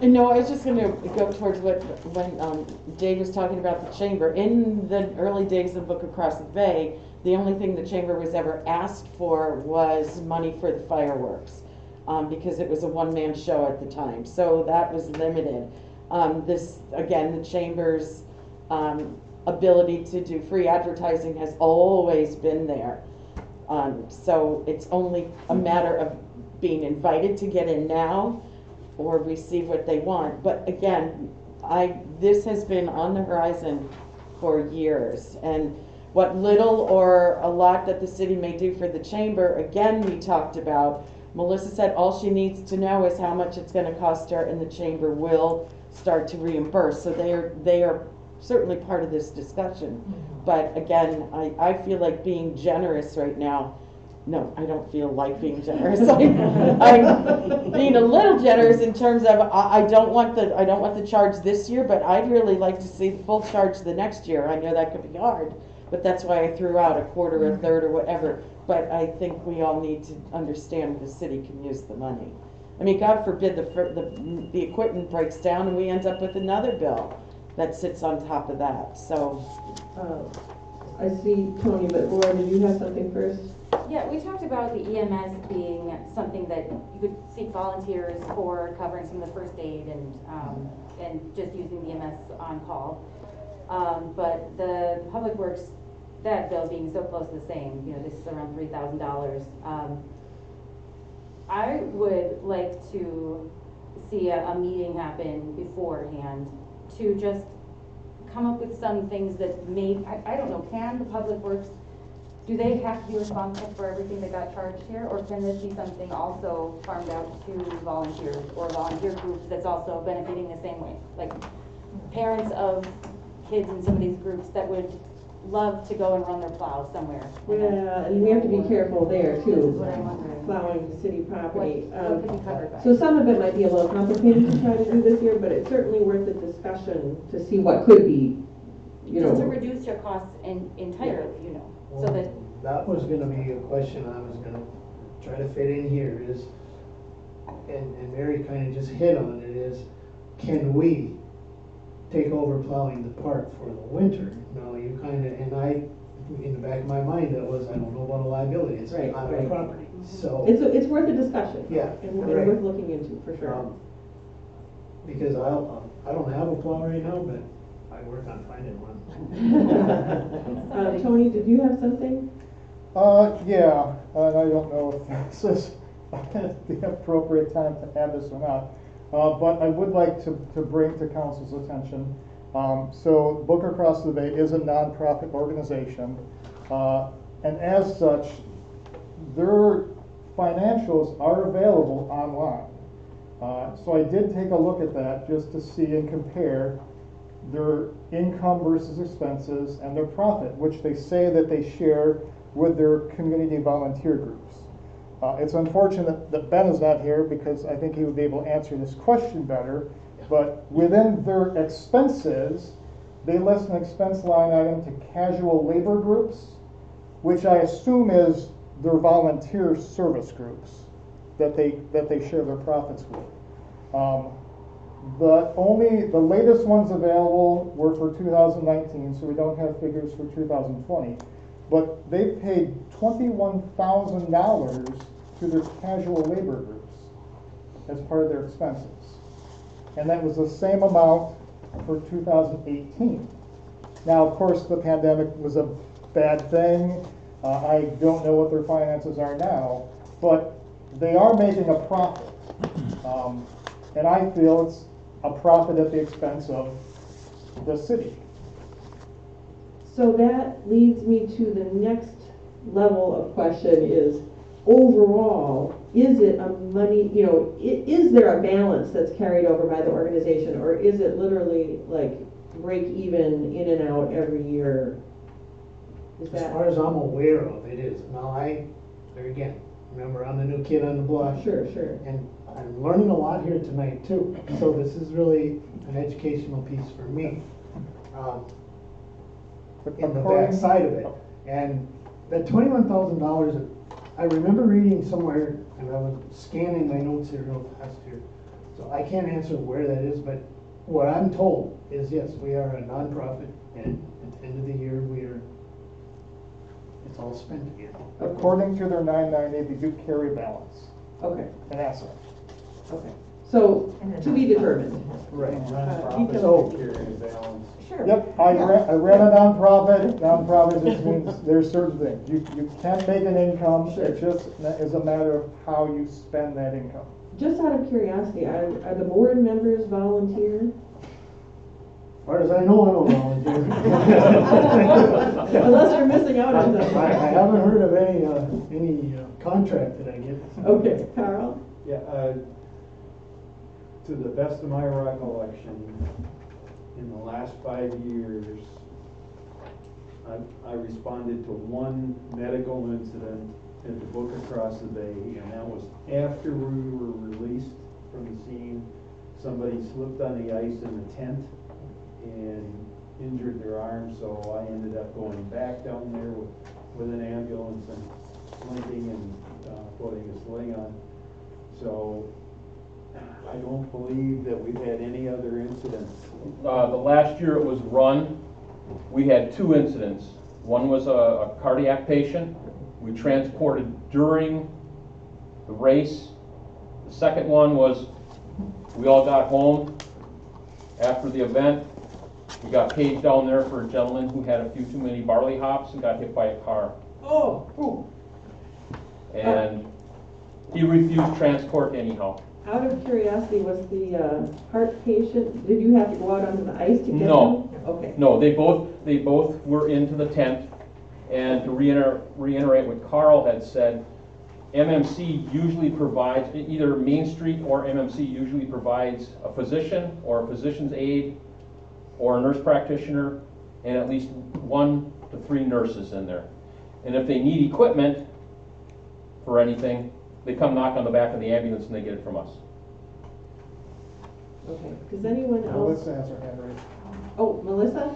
No, I was just gonna go towards when Dave was talking about the chamber. In the early days of Book Across the Bay, the only thing the chamber was ever asked for was money for the fireworks, because it was a one-man show at the time, so that was limited. This, again, the chamber's ability to do free advertising has always been there. So it's only a matter of being invited to get in now, or receive what they want. But again, this has been on the horizon for years, and what little or a lot that the city may do for the chamber, again, we talked about. Melissa said all she needs to know is how much it's gonna cost her, and the chamber will start to reimburse. So they are certainly part of this discussion. But again, I feel like being generous right now. No, I don't feel like being generous. I'm being a little generous in terms of I don't want the charge this year, but I'd really like to see the full charge the next year. I know that could be hard, but that's why I threw out a quarter, a third, or whatever. But I think we all need to understand the city can use the money. I mean, God forbid the equipment breaks down and we end up with another bill that sits on top of that. So I see Tony, but Laura, did you have something first? Yeah, we talked about the EMS being something that you could seek volunteers for covering some of the first aid and just using the EMS on call. But the Public Works, that bill being so close to the same, this is around $3,000. I would like to see a meeting happen beforehand to just come up with some things that I don't know, can the Public Works, do they have to be responsible for everything that got charged here, or can this be something also farmed out to volunteers or volunteer groups that's also benefiting the same way? Like parents of kids in some of these groups that would love to go and run their plow somewhere. Yeah, and we have to be careful there This is too, what I'm wondering. plowing city property. What could be covered by? So some of it might be a little complicated to try to do this year, but it's certainly worth the discussion to see what could be, Just to reduce your costs entirely, so that. That was gonna be a question I was gonna try to fit in here is, and Mary kinda just hit on it, is can we take over plowing the park for the winter? No, you kinda, and in the back of my mind, that was, I don't know about a liability, it's on our property, so. It's worth a discussion. Yeah, And right. worth looking into, for sure. Because I don't have a plow right now, but I work on finding one. Tony, did you have something? Yeah, and I don't know if this is the appropriate time to have this or not, but I would like to bring to council's attention. So Book Across the Bay is a nonprofit organization, and as such, their financials are available online. So I did take a look at that just to see and compare their income versus expenses and their profit, which they say that they share with their community volunteer groups. It's unfortunate that Ben is not here because I think he would be able to answer this question better But within their expenses, they list an expense line item to casual labor groups, which I assume is their volunteer service groups that they share their profits with. The latest ones available were for 2019, so we don't have figures for 2020. But they paid $21,000 to their casual labor groups as part of their expenses. And that was the same amount for 2018. Now, of course, the pandemic was a bad thing. I don't know what their finances are now, but they are making a profit. And I feel it's a profit at the expense of the city. So that leads me to the next level of question is, overall, is it a money, is there a balance that's carried over by the organization, or is it literally like break even in and out every year? As far as I'm aware of, it is. Now, there again, remember, I'm the new kid on the block. Sure. And I'm learning a lot here tonight too. So this is really an educational piece for me. In the back side of it. And that $21,000, I remember reading somewhere, and I was scanning my notes here real fast here. So I can't answer where that is, but what I'm told is, yes, we are a nonprofit, and at the end of the year, it's all spent again. According to their 990, they do carry balance. Okay. An asset. Okay. So, to be determined. Right, Nonprofit so carrying balance. Sure. Yep, I ran a nonprofit. Nonprofit just means there's certain things. You can't make an income. Sure. It just is a matter of how you spend that income. Just out of curiosity, are the board members volunteer? As far as I know, I don't volunteer. Unless you're missing out on something. I haven't heard of any contract that I get. Okay, Carl? Yeah, to the best of my recollection, in the last 5 years, I responded to one medical incident at the Book Across the Bay, and that was after we were released from the scene. Somebody slipped on the ice in the tent and injured their arm, so I ended up going back down there with an ambulance and slinking and putting a sling on. So I don't believe that we've had any other incidents. The last year it was run, we had 2 incidents. One was a cardiac patient we transported during the race. The second one was we all got home after the event. We got paged down there for a gentleman who had a few too many barley hops and got hit by a car. Oh. And he refused transport anyhow. Out of curiosity, was the heart patient, did you have to go out onto the ice to get No. him? Okay. No, they both were into the tent. And to reiterate what Carl had said, MMC usually provides, either Main Street or MMC usually provides a physician or a physician's aide or a nurse practitioner and at least 1 to 3 nurses in there. And if they need equipment for anything, they come knock on the back of the ambulance and they get it from us. Okay, does anyone else? Melissa has her hand raised. Oh, Melissa?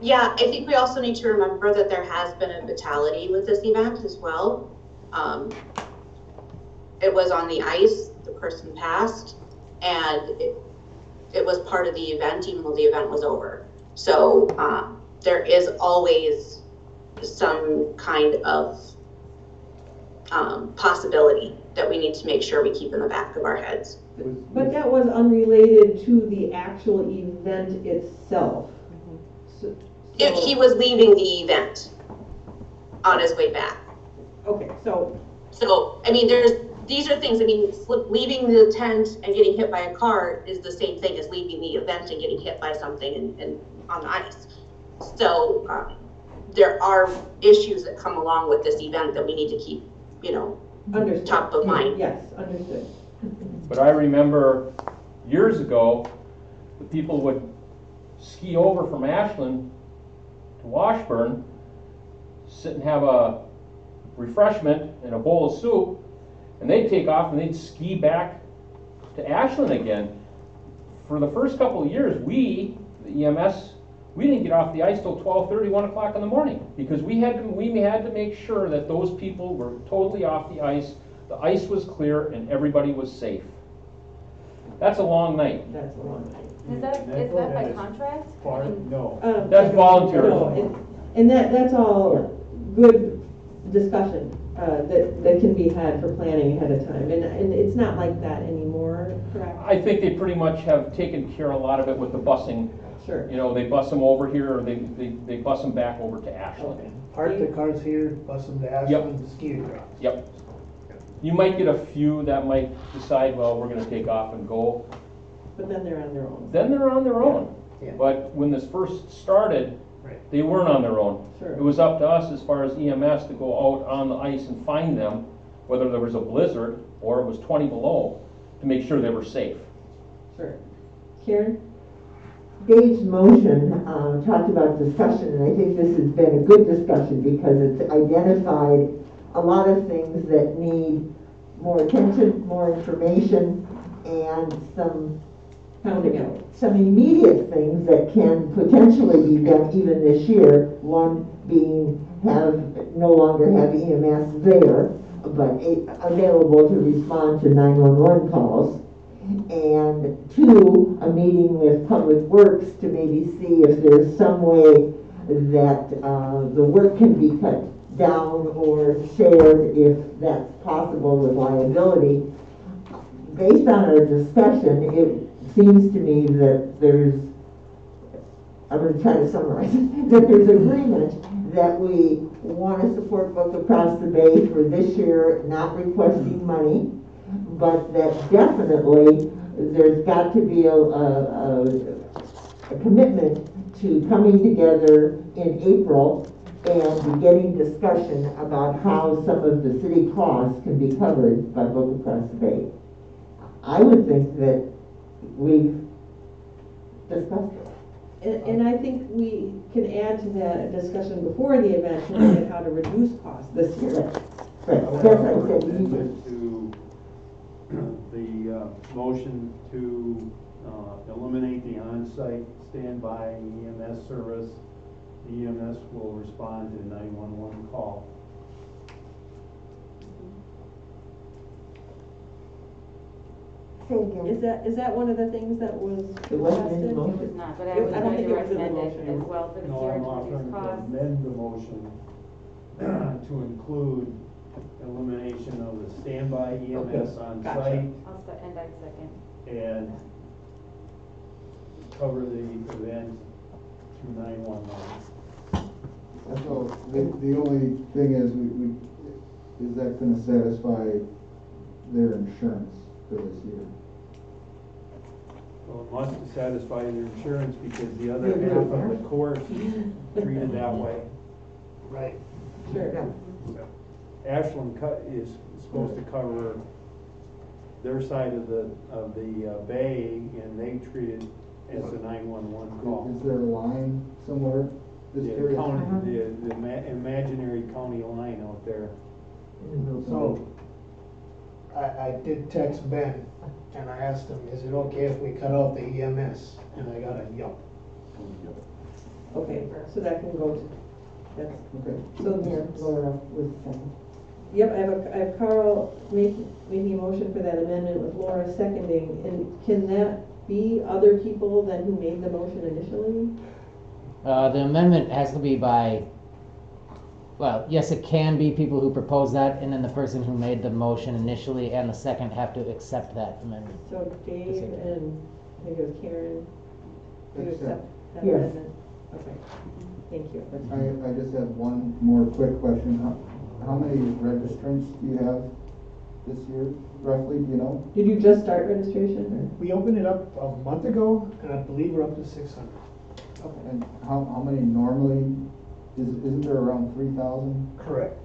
Yeah, I think we also need to remember that there has been a fatality with this event as well. It was on the ice, the person passed, and it was part of the event even though the event was over. So there is always some kind of possibility that we need to make sure we keep in the back of our heads. But that was unrelated to the actual event itself. So, If he was leaving the event on his way back. Okay, so, I mean, these are things, I mean, leaving the tent and getting hit by a car is the same thing as leaving the event and getting hit by something and on the ice. So there are issues that come along with this event that we need to keep, understood. top of mind. Yes, understood. But I remember years ago, the people would ski over from Ashland to Washburn, sit and have a refreshment and a bowl of soup, and they'd take off and they'd ski back to Ashland again. for the first couple of years, the EMS, we didn't get off the ice till 12:30, 1 o'clock in the morning, because we had to make sure that those people were totally off the ice was clear, and everybody was safe. That's a long night. That's a long night. Is that by contract? I mean, No. That's volunteer. No, and that's all good discussion, that can be had for planning ahead of time, and it's not like that anymore, correct? I think they pretty much have taken care of a lot of it with the busing. Sure. You know, they bus them over here, or they bus them back over to Ashland. Okay. Park the cars here, bus them to Ashland, ski across. Yep. You might get a few that might decide, well, we're gonna take off and go. But then they're on their own. Then they're on their own. Yeah. But when this first started, Right. they weren't on their own. Sure. It was up to us as far as EMS to go out on the ice and find them, whether there was a blizzard or it was 20 below, to make sure they were safe. Sure. Karen? Dave's motion talked about discussion, and I think this has been a good discussion because it's identified a lot of things that need more attention, more information, and some immediate things that can potentially be done even this year. One being no longer have EMS there, but available to respond to 911 calls. And two, a meeting with Public Works to maybe see if there's some way that the work can be cut down or shared if that's possible with liability. Based on our discussion, it seems to me that I'm going to try to summarize, that there's agreement that we want to support Book Across the Bay for this year, not requesting money, but that definitely there's got to be a commitment to coming together in April and beginning discussion about how some of the city costs can be covered by Book Across the Bay. I would think that we've discussed it. And I think we can add to that discussion before the event to look at how to reduce costs this year. Right, I that's would what I said. amend to the motion to eliminate the on-site standby EMS service. The EMS will respond to 911 call. Say again. Is that one of the things that was It wasn't in the requested? motion. It was not, but I I was don't going think to it was in the recommend it motion. as well for this No, year I'm to offering reduce to costs. amend the motion to include elimination of the standby EMS on Gotcha. site And I second. and cover the event through 911. So the only thing is, is that gonna satisfy their insurance for this year? Well, it must satisfy their insurance because the other half of the course is treated that way. Right. Sure. Ashland is supposed to cover their side of the bay, and they treat it as a 911 call. Is there a line somewhere? Just The curious. county, the imaginary county line out there. So, I did text Ben, and I asked him, is it okay if we cut out the EMS? And I got a yup. Okay, so that can go to, that's, Okay. so, Yeah, Laura was second. yep, I have Carl making a motion for that amendment with Laura seconding, and can that be other people than who made the motion initially? The amendment has to be by, well, yes, it can be people who propose that, and then the person who made the motion initially and the second have to accept that amendment. So Dave and I think it was Karen, do you accept that Yes. amendment? Okay, thank you. I just have one more quick question. How many registrants do you have this year, roughly, do you know? Did you just start registration, We opened it up a month ago, and I believe we're up to 600. And how many normally, isn't there around 3,000? Correct,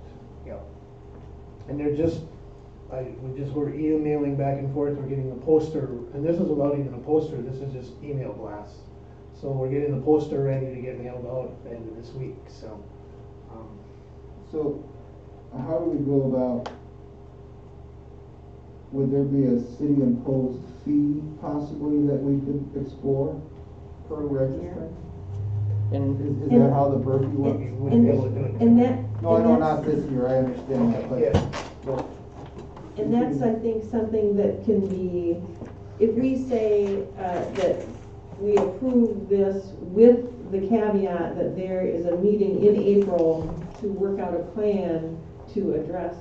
yeah. And they're just, we're emailing back and forth, we're getting the poster, and this is without even a poster, this is just email blasts. So we're getting the poster ready to get mailed out at the end of this week, so. So, how do we go about would there be a city imposed fee possibly that we could explore per registrant? And Is that how the Berkey works? You wouldn't be able to do it. And that. No, and no, that's- not this year, I understand that, but. Yeah. And that's, I think, something that can be, if we say that we approve this with the caveat that there is a meeting in April to work out a plan to address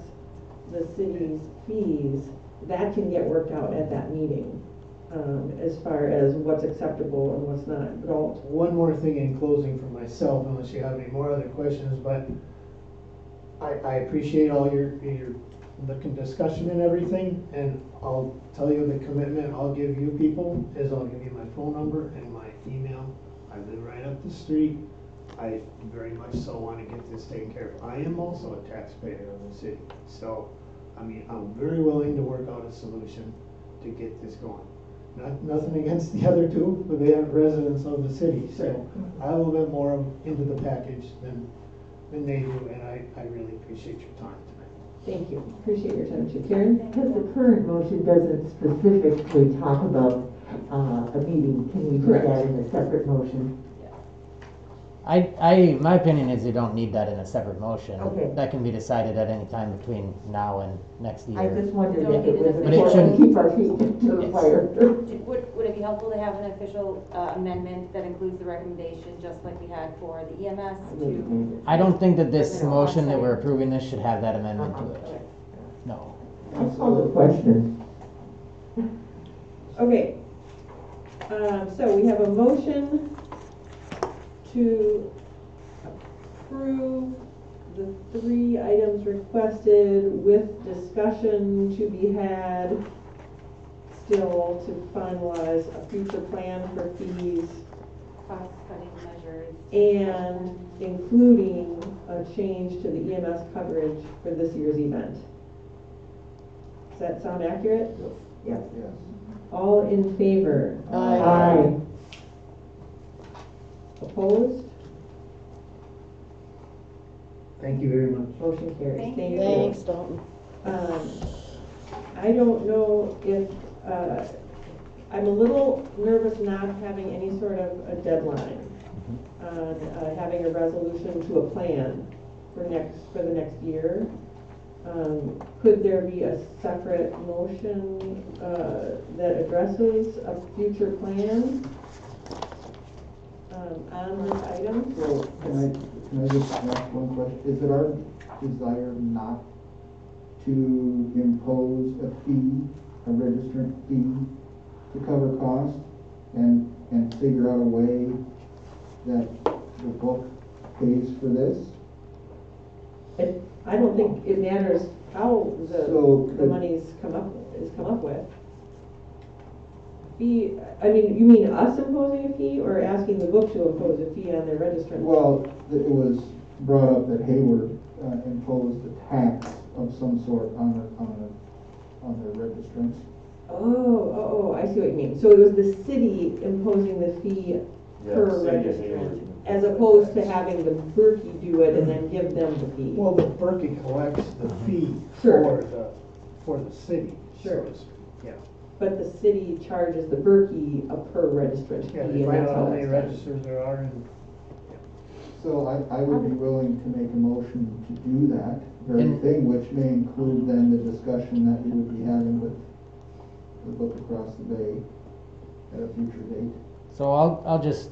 the city's fees, that can get worked out at that meeting, as far as what's acceptable and what's not. But all, One more thing in closing for myself, unless you have any more other questions, but I appreciate all your the discussion and everything, and I'll tell you the commitment I'll give you people is I'll give you my phone number and my email. I live right up the street. I very much so want to get this taken care of. I am also a taxpayer of the city, so I mean, I'm very willing to work out a solution to get this going. Nothing against the other two, but they are residents of the city, so I have a little bit more into the package than they do, and I really appreciate your time tonight. thank you, appreciate your time too. Karen? Because the current motion doesn't specifically talk about a meeting, can we put that in a separate motion? my opinion is you don't need that in a separate motion. Okay. That can be decided at any time between now and next year. I just wondered Don't if it need was an But it important to shouldn't- keep our feet to the fire. Would it be helpful to have an official amendment that includes the recommendation, just like we had for the EMS to? I don't think that this No, motion that offsite. we're approving this should have that amendment to it. Okay. No. That's all the question. Okay, so we have a motion to approve the 3 items requested with discussion to be had still to finalize a future plan for fees Cost cutting measures. and including a change to the EMS coverage for this year's event. Does that sound accurate? Yes. Yes. All in favor? Aye. Opposed? Thank you very much. Motion carries. Thank Thank you. you. Thanks, Dalton. I don't know if, I'm a little nervous not having any sort of a deadline on having a resolution to a plan for the next year. Could there be a separate motion that addresses a future plan on this item? So can I just ask one question? Is it our desire not to impose a fee, a registrant fee to cover costs and figure out a way that the book pays for this? I don't think it matters how So the could- money's come up with. Fee, I mean, you mean us imposing a fee or asking the book to impose a fee on their registrants? Well, it was brought up that Hayward imposed a tax of some sort on their registrants. Oh, I see what you mean. So it was the city imposing the fee per registrant, as opposed to having the Berkey do it and then give them the fee. Well, the Berkey collects the fee Sure. for the city. Sure. So to speak. Yeah. But the city charges the Berkey a per registrant fee. Yeah, they and find that's out how many that's done. registers there are and. So I would be willing to make a motion to do that very And- thing, which may include then the discussion that we would be having with the book across the bay at a future date. So I'll just,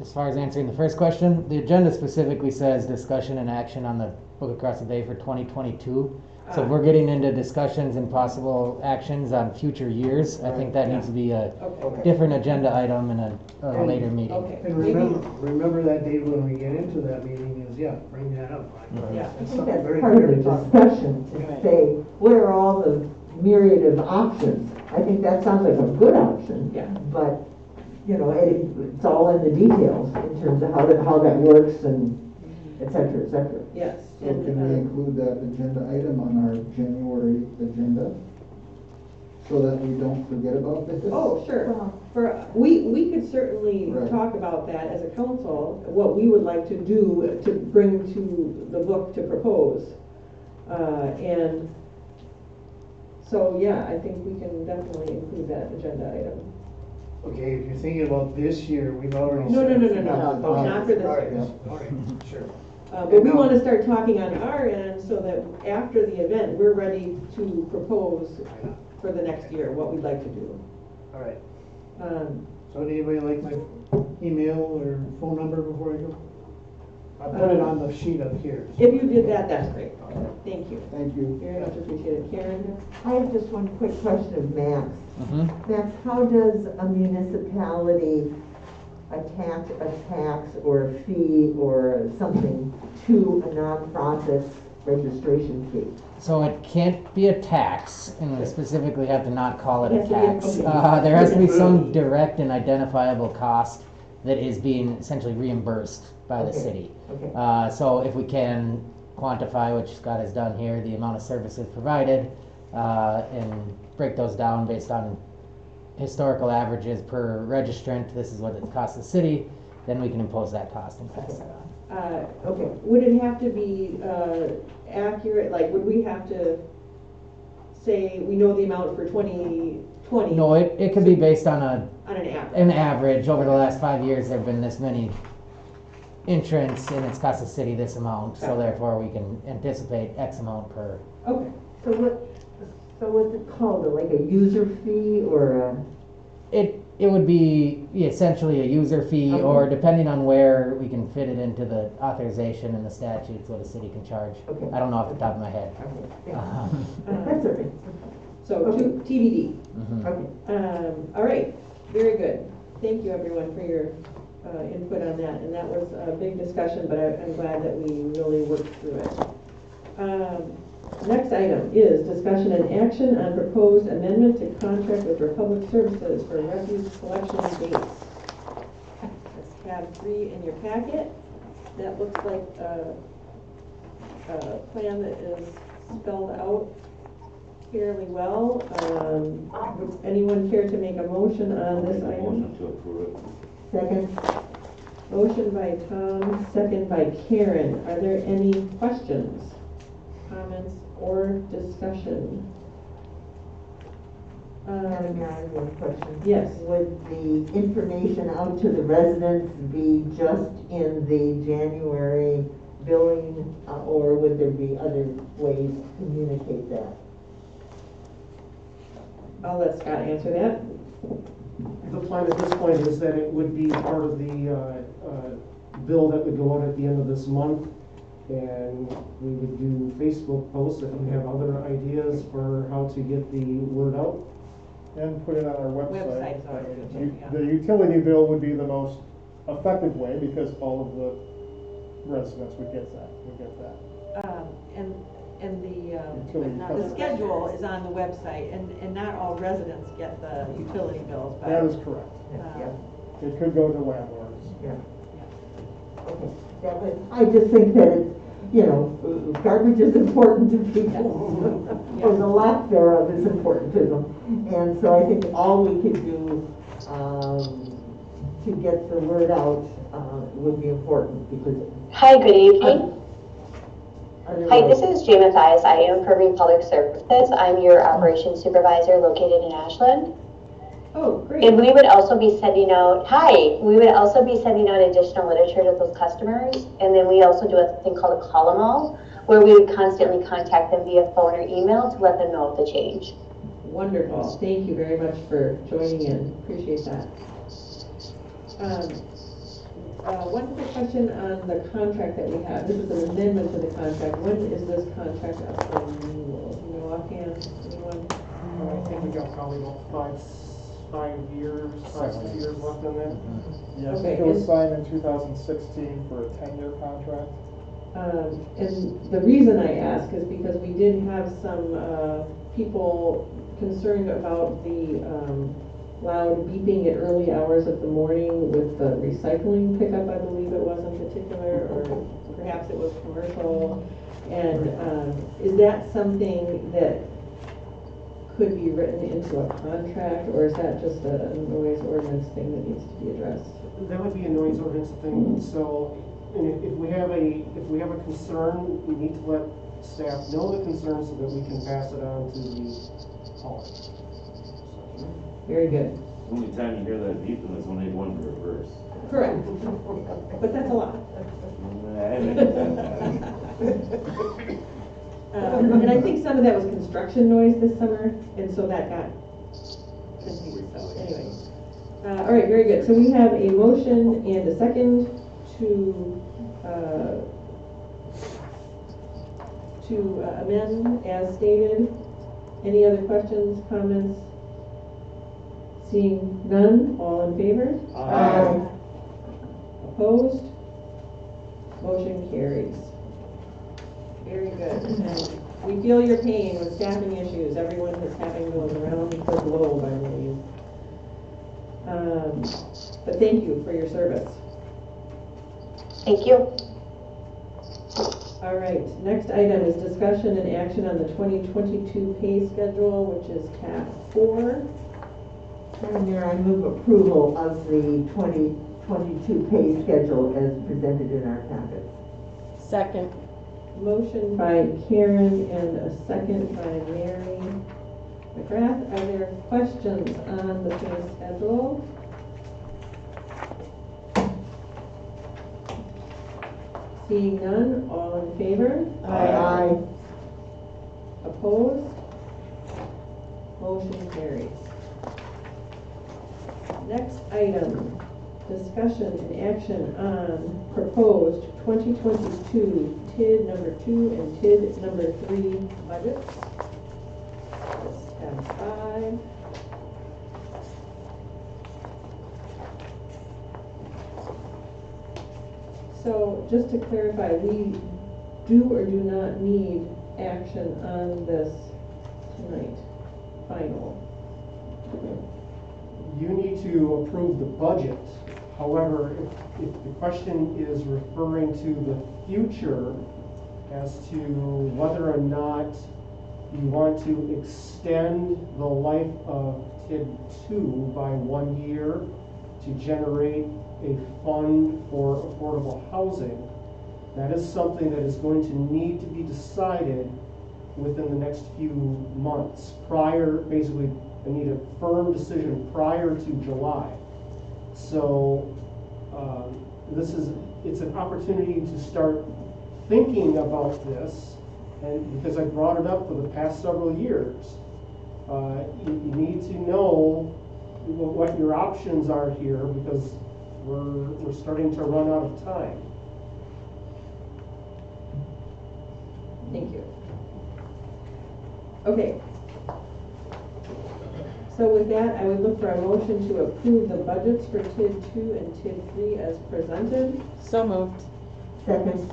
as far as answering the first question, the agenda specifically says discussion and action on the book across the bay for 2022. So if we're getting into discussions and possible actions on future years, I think that needs to be a Okay. different agenda item in a later meeting. Okay. And Maybe- remember that day when we get into that meeting is, yeah, bring that up. Yeah. I It's think something that's very part of clear the to talk about. discussion, to say, what are all the myriad of options? I think that sounds like a good option. Yeah. But, it's all in the details in terms of how that works and et cetera, et cetera. Yes. So can we include that agenda item on our January agenda? So that we don't forget about this? Oh, sure. We could certainly Right. talk about that as a council, what we would like to do to bring to the book to propose. And So, yeah, I think we can definitely include that agenda item. Okay, if you're thinking about this year, we've already. No, not for this All right, year. all right, sure. But we want to start talking on our end so that after the event, we're ready to propose for the next year, what we'd like to do. All right. Um, So would anybody like my email or phone number before I go? I'll put it on the sheet up here. If you did that, that's great. Thank you. Thank you. Very much appreciated. Karen? I have just one quick question of Max. Mm-hmm. Max, how does a municipality attach a tax or a fee or something to a nonprofit's registration fee? So it can't be a tax, and we specifically have to not call it It a has to be a- tax. okay. There has to be some direct and identifiable cost that is being essentially reimbursed by the Okay. city. Okay. So if we can quantify, which Scott has done here, the amount of services provided, and break those down based on historical averages per registrant, this is what it costs the city, then we can impose that cost and pass that on. Okay. Would it have to be accurate, like, would we have to say, we know the amount for 2020? No, it could be based on On an average? an average. Over the last 5 years, there've been this many entrants, and it's cost the city this amount, so therefore we can anticipate X amount per. Okay. So what's it called, like a user fee or a? It would be essentially a user fee, Okay. or depending on where we can fit it into the authorization and the statutes, what a city can charge. Okay. I don't know off the top of my head. Okay, Um, that's all right. So, Okay. TBD. mhm. Okay. All right, very good. Thank you, everyone, for your input on that. And that was a big discussion, but I'm glad that we really worked through it. Next item is discussion and action on proposed amendment to contract with Republic Services for refuse collection dates. That's tab 3 in your packet. That looks like a plan that is spelled out fairly well. Would anyone care to make a motion on this item? Motion to approve it. Second? Motion by Tom, second by Karen. Are there any questions, comments, or discussion? Madam Mayor, I have one question. Yes. Would the information out to the residents be just in the January billing, or would there be other ways to communicate that? I'll let Scott answer that. The plan at this point is that it would be part of the bill that would go out at the end of this month. And we would do Facebook posts if you have other ideas for how to get the word out. And put it on our website. Website's already good, yeah. The utility bill would be the most effective way, because all of the residents would get that. And Utility the customer. schedule is on the website, and not all residents get the utility bills, but. That is correct. Yeah. It could go to landlords. Yeah. Okay. Yeah, but I just think that it's, garbage is important to people. Or the lack thereof is important to them. And so I think all we could do to get the word out would be important, because. Hi, good evening. Hi, this is Jay Mathias. I am for Republic Services. I'm your operations supervisor located in Ashland. Oh, great. And we would also be sending out, additional literature to those customers. And then we also do a thing called a call-em-all, where we would constantly contact them via phone or email to let them know of the change. Wonderful. Thank you very much for joining in. Appreciate that. One quick question on the contract that we have. This is an amendment to the contract. When is this contract up for renewal? Do you know offhand, anyone? I think we got probably about 5 years, 6 years left in there. Yes, Okay, it was and- signed in 2016 for a 10-year contract. And the reason I ask is because we did have some people concerned about the loud beeping at early hours of the morning with the recycling pickup, I believe it was in particular, or perhaps it was commercial. And is that something that could be written into a contract, or is that just a noise ordinance thing that needs to be addressed? That would be a noise ordinance thing. So if we have a concern, we need to let staff know the concern so that we can pass it on to the Very good. The only time you hear that beeping is when they go into reverse. Correct. But that's a lot. And I think some of that was construction noise this summer, and so that got confused. So anyway, all right, very good. So we have a motion and a second to amend as stated. Any other questions, comments? Seeing none, all in favor? Aye. Opposed? Motion carries. Very good. And we feel your pain with staffing issues. Everyone is having those around the globe, I believe. But thank you for your service. Thank you. All right, next item is discussion and action on the 2022 pay schedule, which is tab 4. Madam Mayor, I move approval of the 2022 pay schedule as presented in our packet. Second. Motion by Karen and a second by Mary McGrath. Are there questions on the pay schedule? Seeing none, all in favor? Aye. Opposed? Motion carries. Next item, discussion and action on proposed 2022 TID number 2 and TID number 3 budgets. That's tab 5. So just to clarify, we do or do not need action on this tonight, final. You need to approve the budget. However, if the question is referring to the future as to whether or not you want to extend the life of TID 2 by 1 year to generate a fund for affordable housing, that is something that is going to need to be decided within the next few months. Basically, I need a firm decision prior to July. So it's an opportunity to start thinking about this, and because I brought it up for the past several years. You need to know what your options are here, because we're starting to run out of time. Thank you. Okay. So with that, I would look for a motion to approve the budgets for TID 2 and TID 3 as presented. So moved. Second.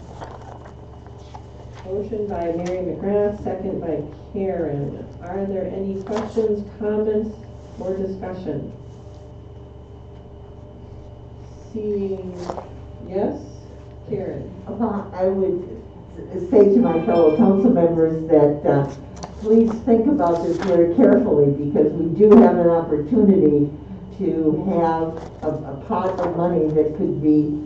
Motion by Mary McGrath, second by Karen. Are there any questions, comments, or discussion? Seeing yes, Karen. I would say to my fellow council members that please think about this very carefully, because we do have an opportunity to have a pot of money that could be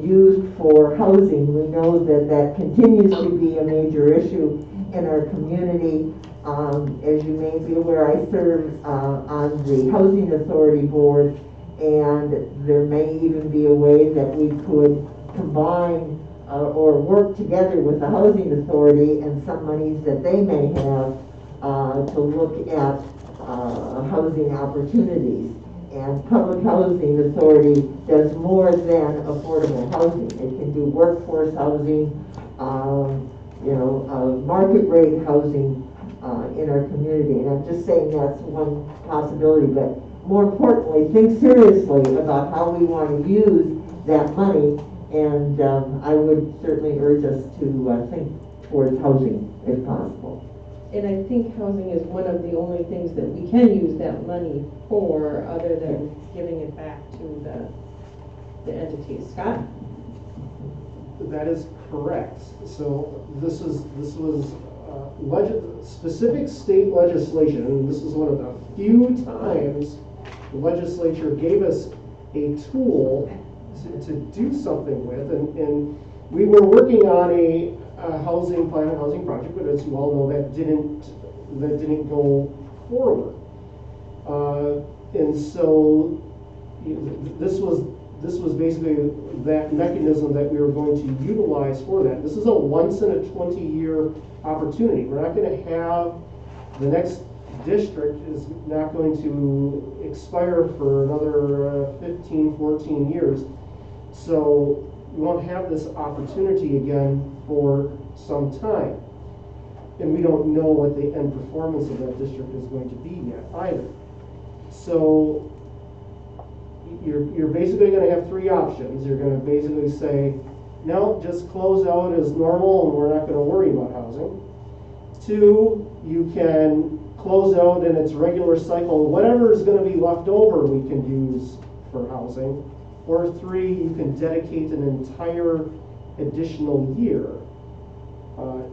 used for housing. We know that that continues to be a major issue in our community. As you may be aware, I serve on the Housing Authority Board, and there may even be a way that we could combine or work together with the Housing Authority and some monies that they may have to look at housing opportunities. And Public Housing Authority does more than affordable housing. It can do workforce housing, market rate housing in our community. And I'm just saying that's one possibility, but more importantly, think seriously about how we want to use that money. And I would certainly urge us to think towards housing if possible. And I think housing is one of the only things that we can use that money for, other than giving it back to the entities. Scott? That is correct. So this was specific state legislation, and this is one of the few times the legislature gave us a tool to do something with, and we were working on a housing plan, housing project, but as you all know, that didn't go forward. And so this was basically that mechanism that we were going to utilize for that. This is a once in a 20-year opportunity. We're not going to have, the next district is not going to expire for another 15, 14 years. So we won't have this opportunity again for some time. And we don't know what the end performance of that district is going to be yet either. So you're basically going to have three options. You're going to basically say, no, just close out as normal and we're not going to worry about housing. Two, you can close out in its regular cycle. Whatever is going to be left over we can use for housing. Or three, you can dedicate an entire additional year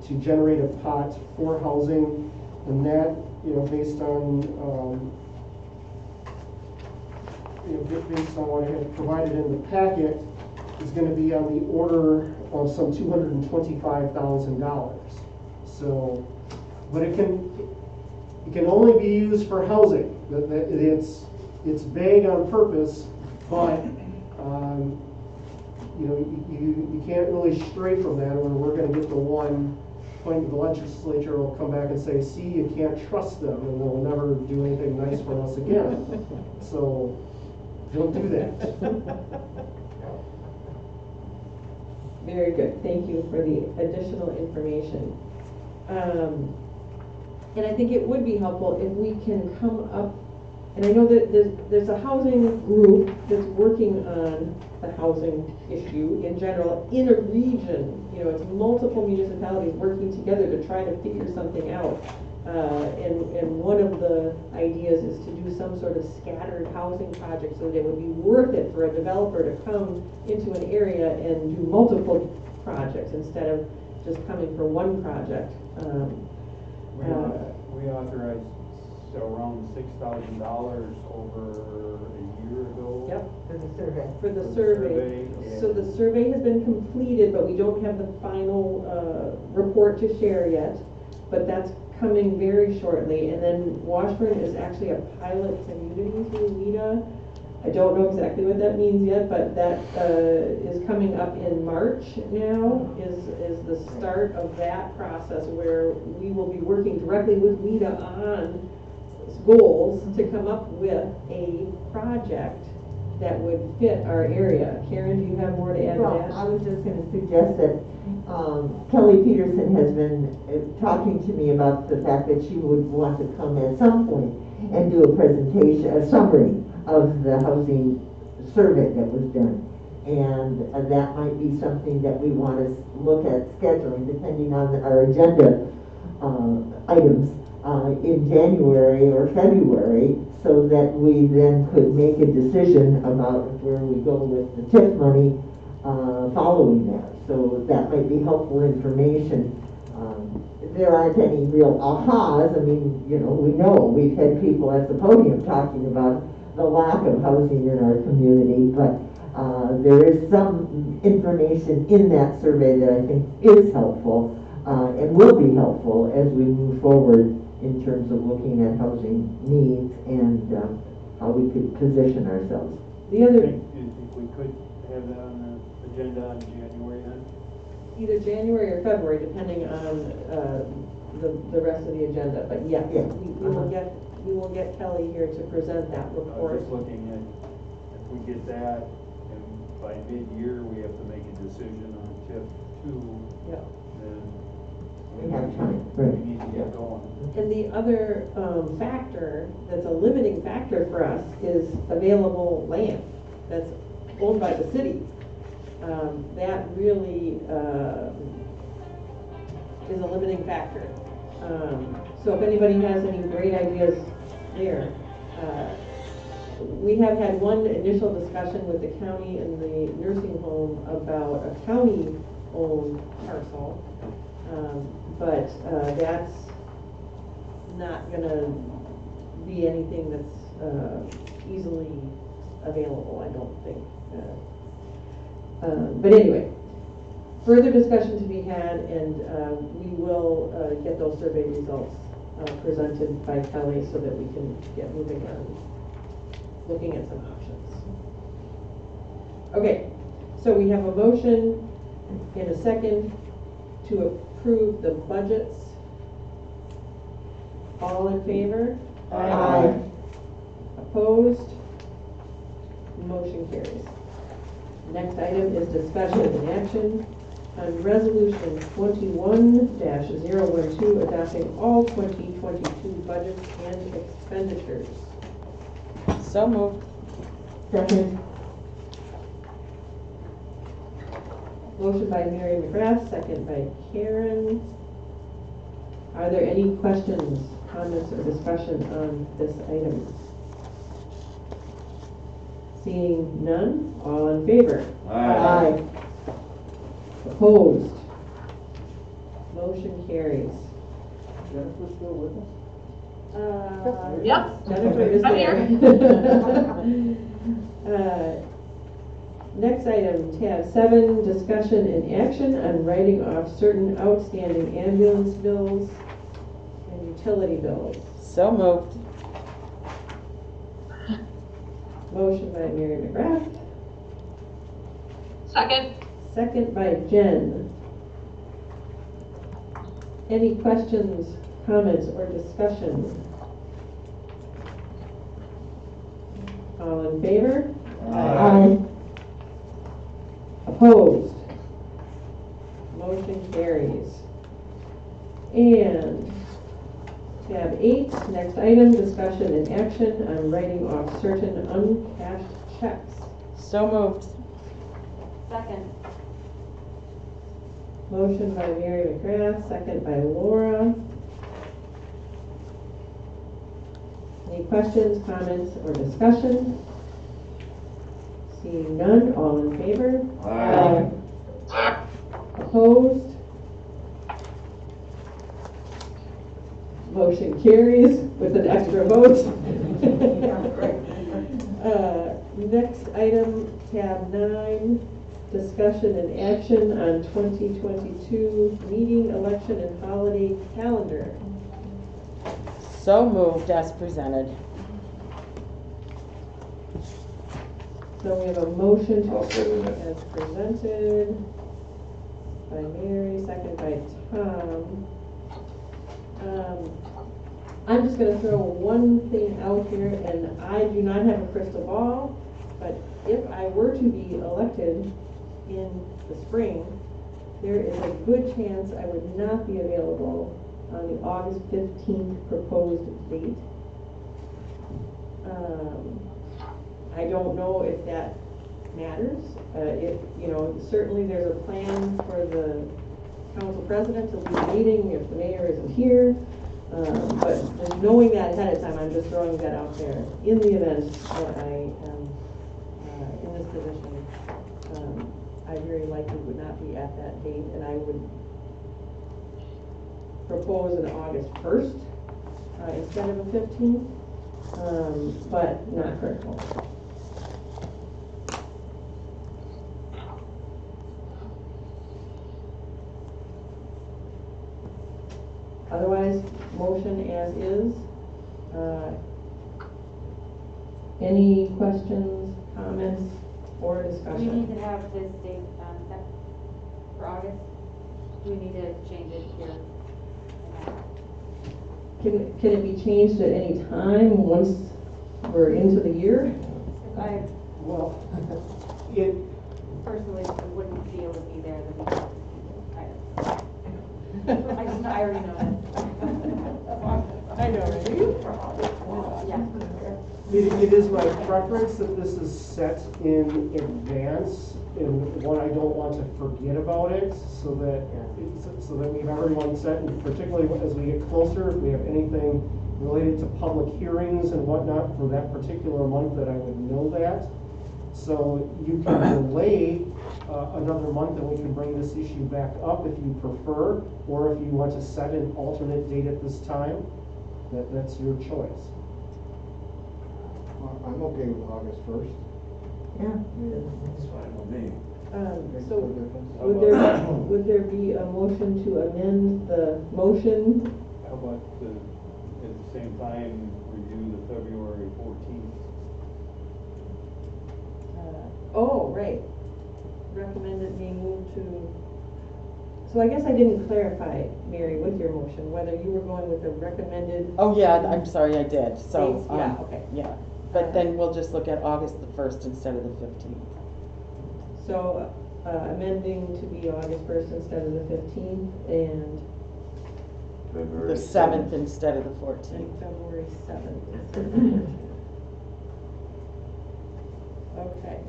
to generate a pot for housing, and that, based on based on what I had provided in the packet, is going to be on the order of some $225,000. So, but it can only be used for housing. It's vague on purpose, but you can't really stray from that, or we're going to get to one point the legislature will come back and say, see, you can't trust them, and they'll never do anything nice for us again. So don't do that. Very good. Thank you for the additional information. And I think it would be helpful if we can come up, and I know that there's a housing group that's working on the housing issue in general in a region. It's multiple municipalities working together to try to figure something out. And one of the ideas is to do some sort of scattered housing project so that it would be worth it for a developer to come into an area and do multiple projects instead of just coming for one project. We authorized around $6,000 over a year ago. Yep. For the survey. For the survey. So the survey has been completed, but we don't have the final report to share yet. But that's coming very shortly. And then Washburn is actually a pilot community through WIDA. I don't know exactly what that means yet, but that is coming up in March now, is the start of that process where we will be working directly with WIDA on goals to come up with a project that would fit our area. Karen, do you have more to add to that? I was just going to suggest that Kelly Peterson has been talking to me about the fact that she would want to come at some point and do a presentation, a summary of the housing survey that was done. And that might be something that we want to look at scheduling depending on our agenda items in January or February, so that we then could make a decision about where we go with the TIF money following that. So that might be helpful information. There aren't any real ahas. I mean, we know we've had people at the podium talking about the lack of housing in our community, but there is some information in that survey that I think is helpful and will be helpful as we move forward in terms of looking at housing needs and how we could position ourselves. The other, Do you think we could have that on the agenda in January then? either January or February, depending on the rest of the agenda. But yes, we will get Kelly here to present that report. Just looking at, if we get that, and by mid-year we have to make a decision on TIF 2, Yeah. then We have time. we need to get going. And the other factor that's a limiting factor for us is available land that's owned by the city. That really is a limiting factor. So if anybody has any great ideas there. We have had one initial discussion with the county and the nursing home about a county-owned parcel. But that's not going to be anything that's easily available, I don't think. But anyway, further discussion to be had, and we will get those survey results presented by Kelly so that we can get moving on looking at some options. Okay, so we have a motion and a second to approve the budgets. All in favor? Aye. Opposed? Motion carries. Next item is discussion and action on resolution 21-012, adopting all 2022 budgets and expenditures. So moved. Second. Motion by Mary McGrath, second by Karen. Are there any questions, comments, or discussion on this item? Seeing none, all in favor? Aye. Opposed? Motion carries. Jennifer still with us? Yep. Jennifer is I'm there. Next item, tab 7, discussion and action on writing off certain outstanding ambulance bills and utility bills. So moved. Motion by Mary McGrath, Second. second by Jen. Any questions, comments, or discussion? All in favor? Aye. Opposed? Motion carries. And tab 8, next item, discussion and action on writing off certain uncashed checks. So moved. Second. Motion by Mary McGrath, second by Laura. Any questions, comments, or discussion? Seeing none, all in favor? Aye. Opposed? Motion carries with an extra vote. Next item, tab 9, discussion and action on 2022 meeting, election, and holiday calendar. So moved as presented. So we have a motion to I'll second approve it. as presented by Mary, second by Tom. I'm just gonna throw one thing out here, and I do not have a crystal ball, but if I were to be elected in the spring, there is a good chance I would not be available on the August 15th proposed date. I don't know if that matters. Certainly there's a plan for the council president to lead the meeting if the mayor isn't here. But just knowing that ahead of time, I'm just throwing that out there. In the event that I am in this position, I very likely would not be at that date, and I would propose an August 1st instead of a 15th, but not critical. Otherwise, motion as is. Any questions, comments, or Do we discussion? need to have this date set for August? Do we need to change it here? Can it be changed at any time once we're into the year? I Well, it, personally wouldn't be able to be there the week. I already know that. I know, Yeah. it is my preference that this is set in advance, and one, I don't want to forget about it, so that we have everyone set, and particularly as we get closer, if we have anything related to public hearings and whatnot for that particular month, that I would know that. So you can delay another month, and we can bring this issue back up if you prefer, or if you want to set an alternate date at this time, that's your choice. I'm okay with August 1st. Yeah. It's fine with me. Makes So no difference. would there be a motion to amend the motion? How about the same time, review the February 14th. Oh, right. Recommended being moved to, so I guess I didn't clarify, Mary, with your motion, whether you were going with the recommended. Oh, yeah, I'm sorry, I did, so. Dates, yeah, okay. Yeah, but then we'll just look at August the 1st instead of the 15th. So amending to be August 1st instead of the 15th and February The 7th instead of the and 14th. February 7th instead of the 14th. Okay.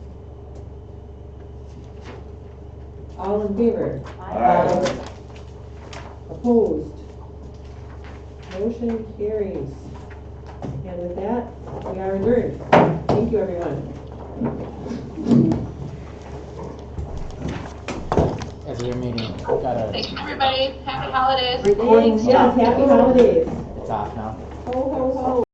All in favor? Aye. Opposed? Motion carries. And with that, we are adjourned. Thank you, everyone. As your meeting, gotta, Thanks, everybody. Happy holidays. Recording Yes, happy holidays. it's off now. Ho, ho, ho.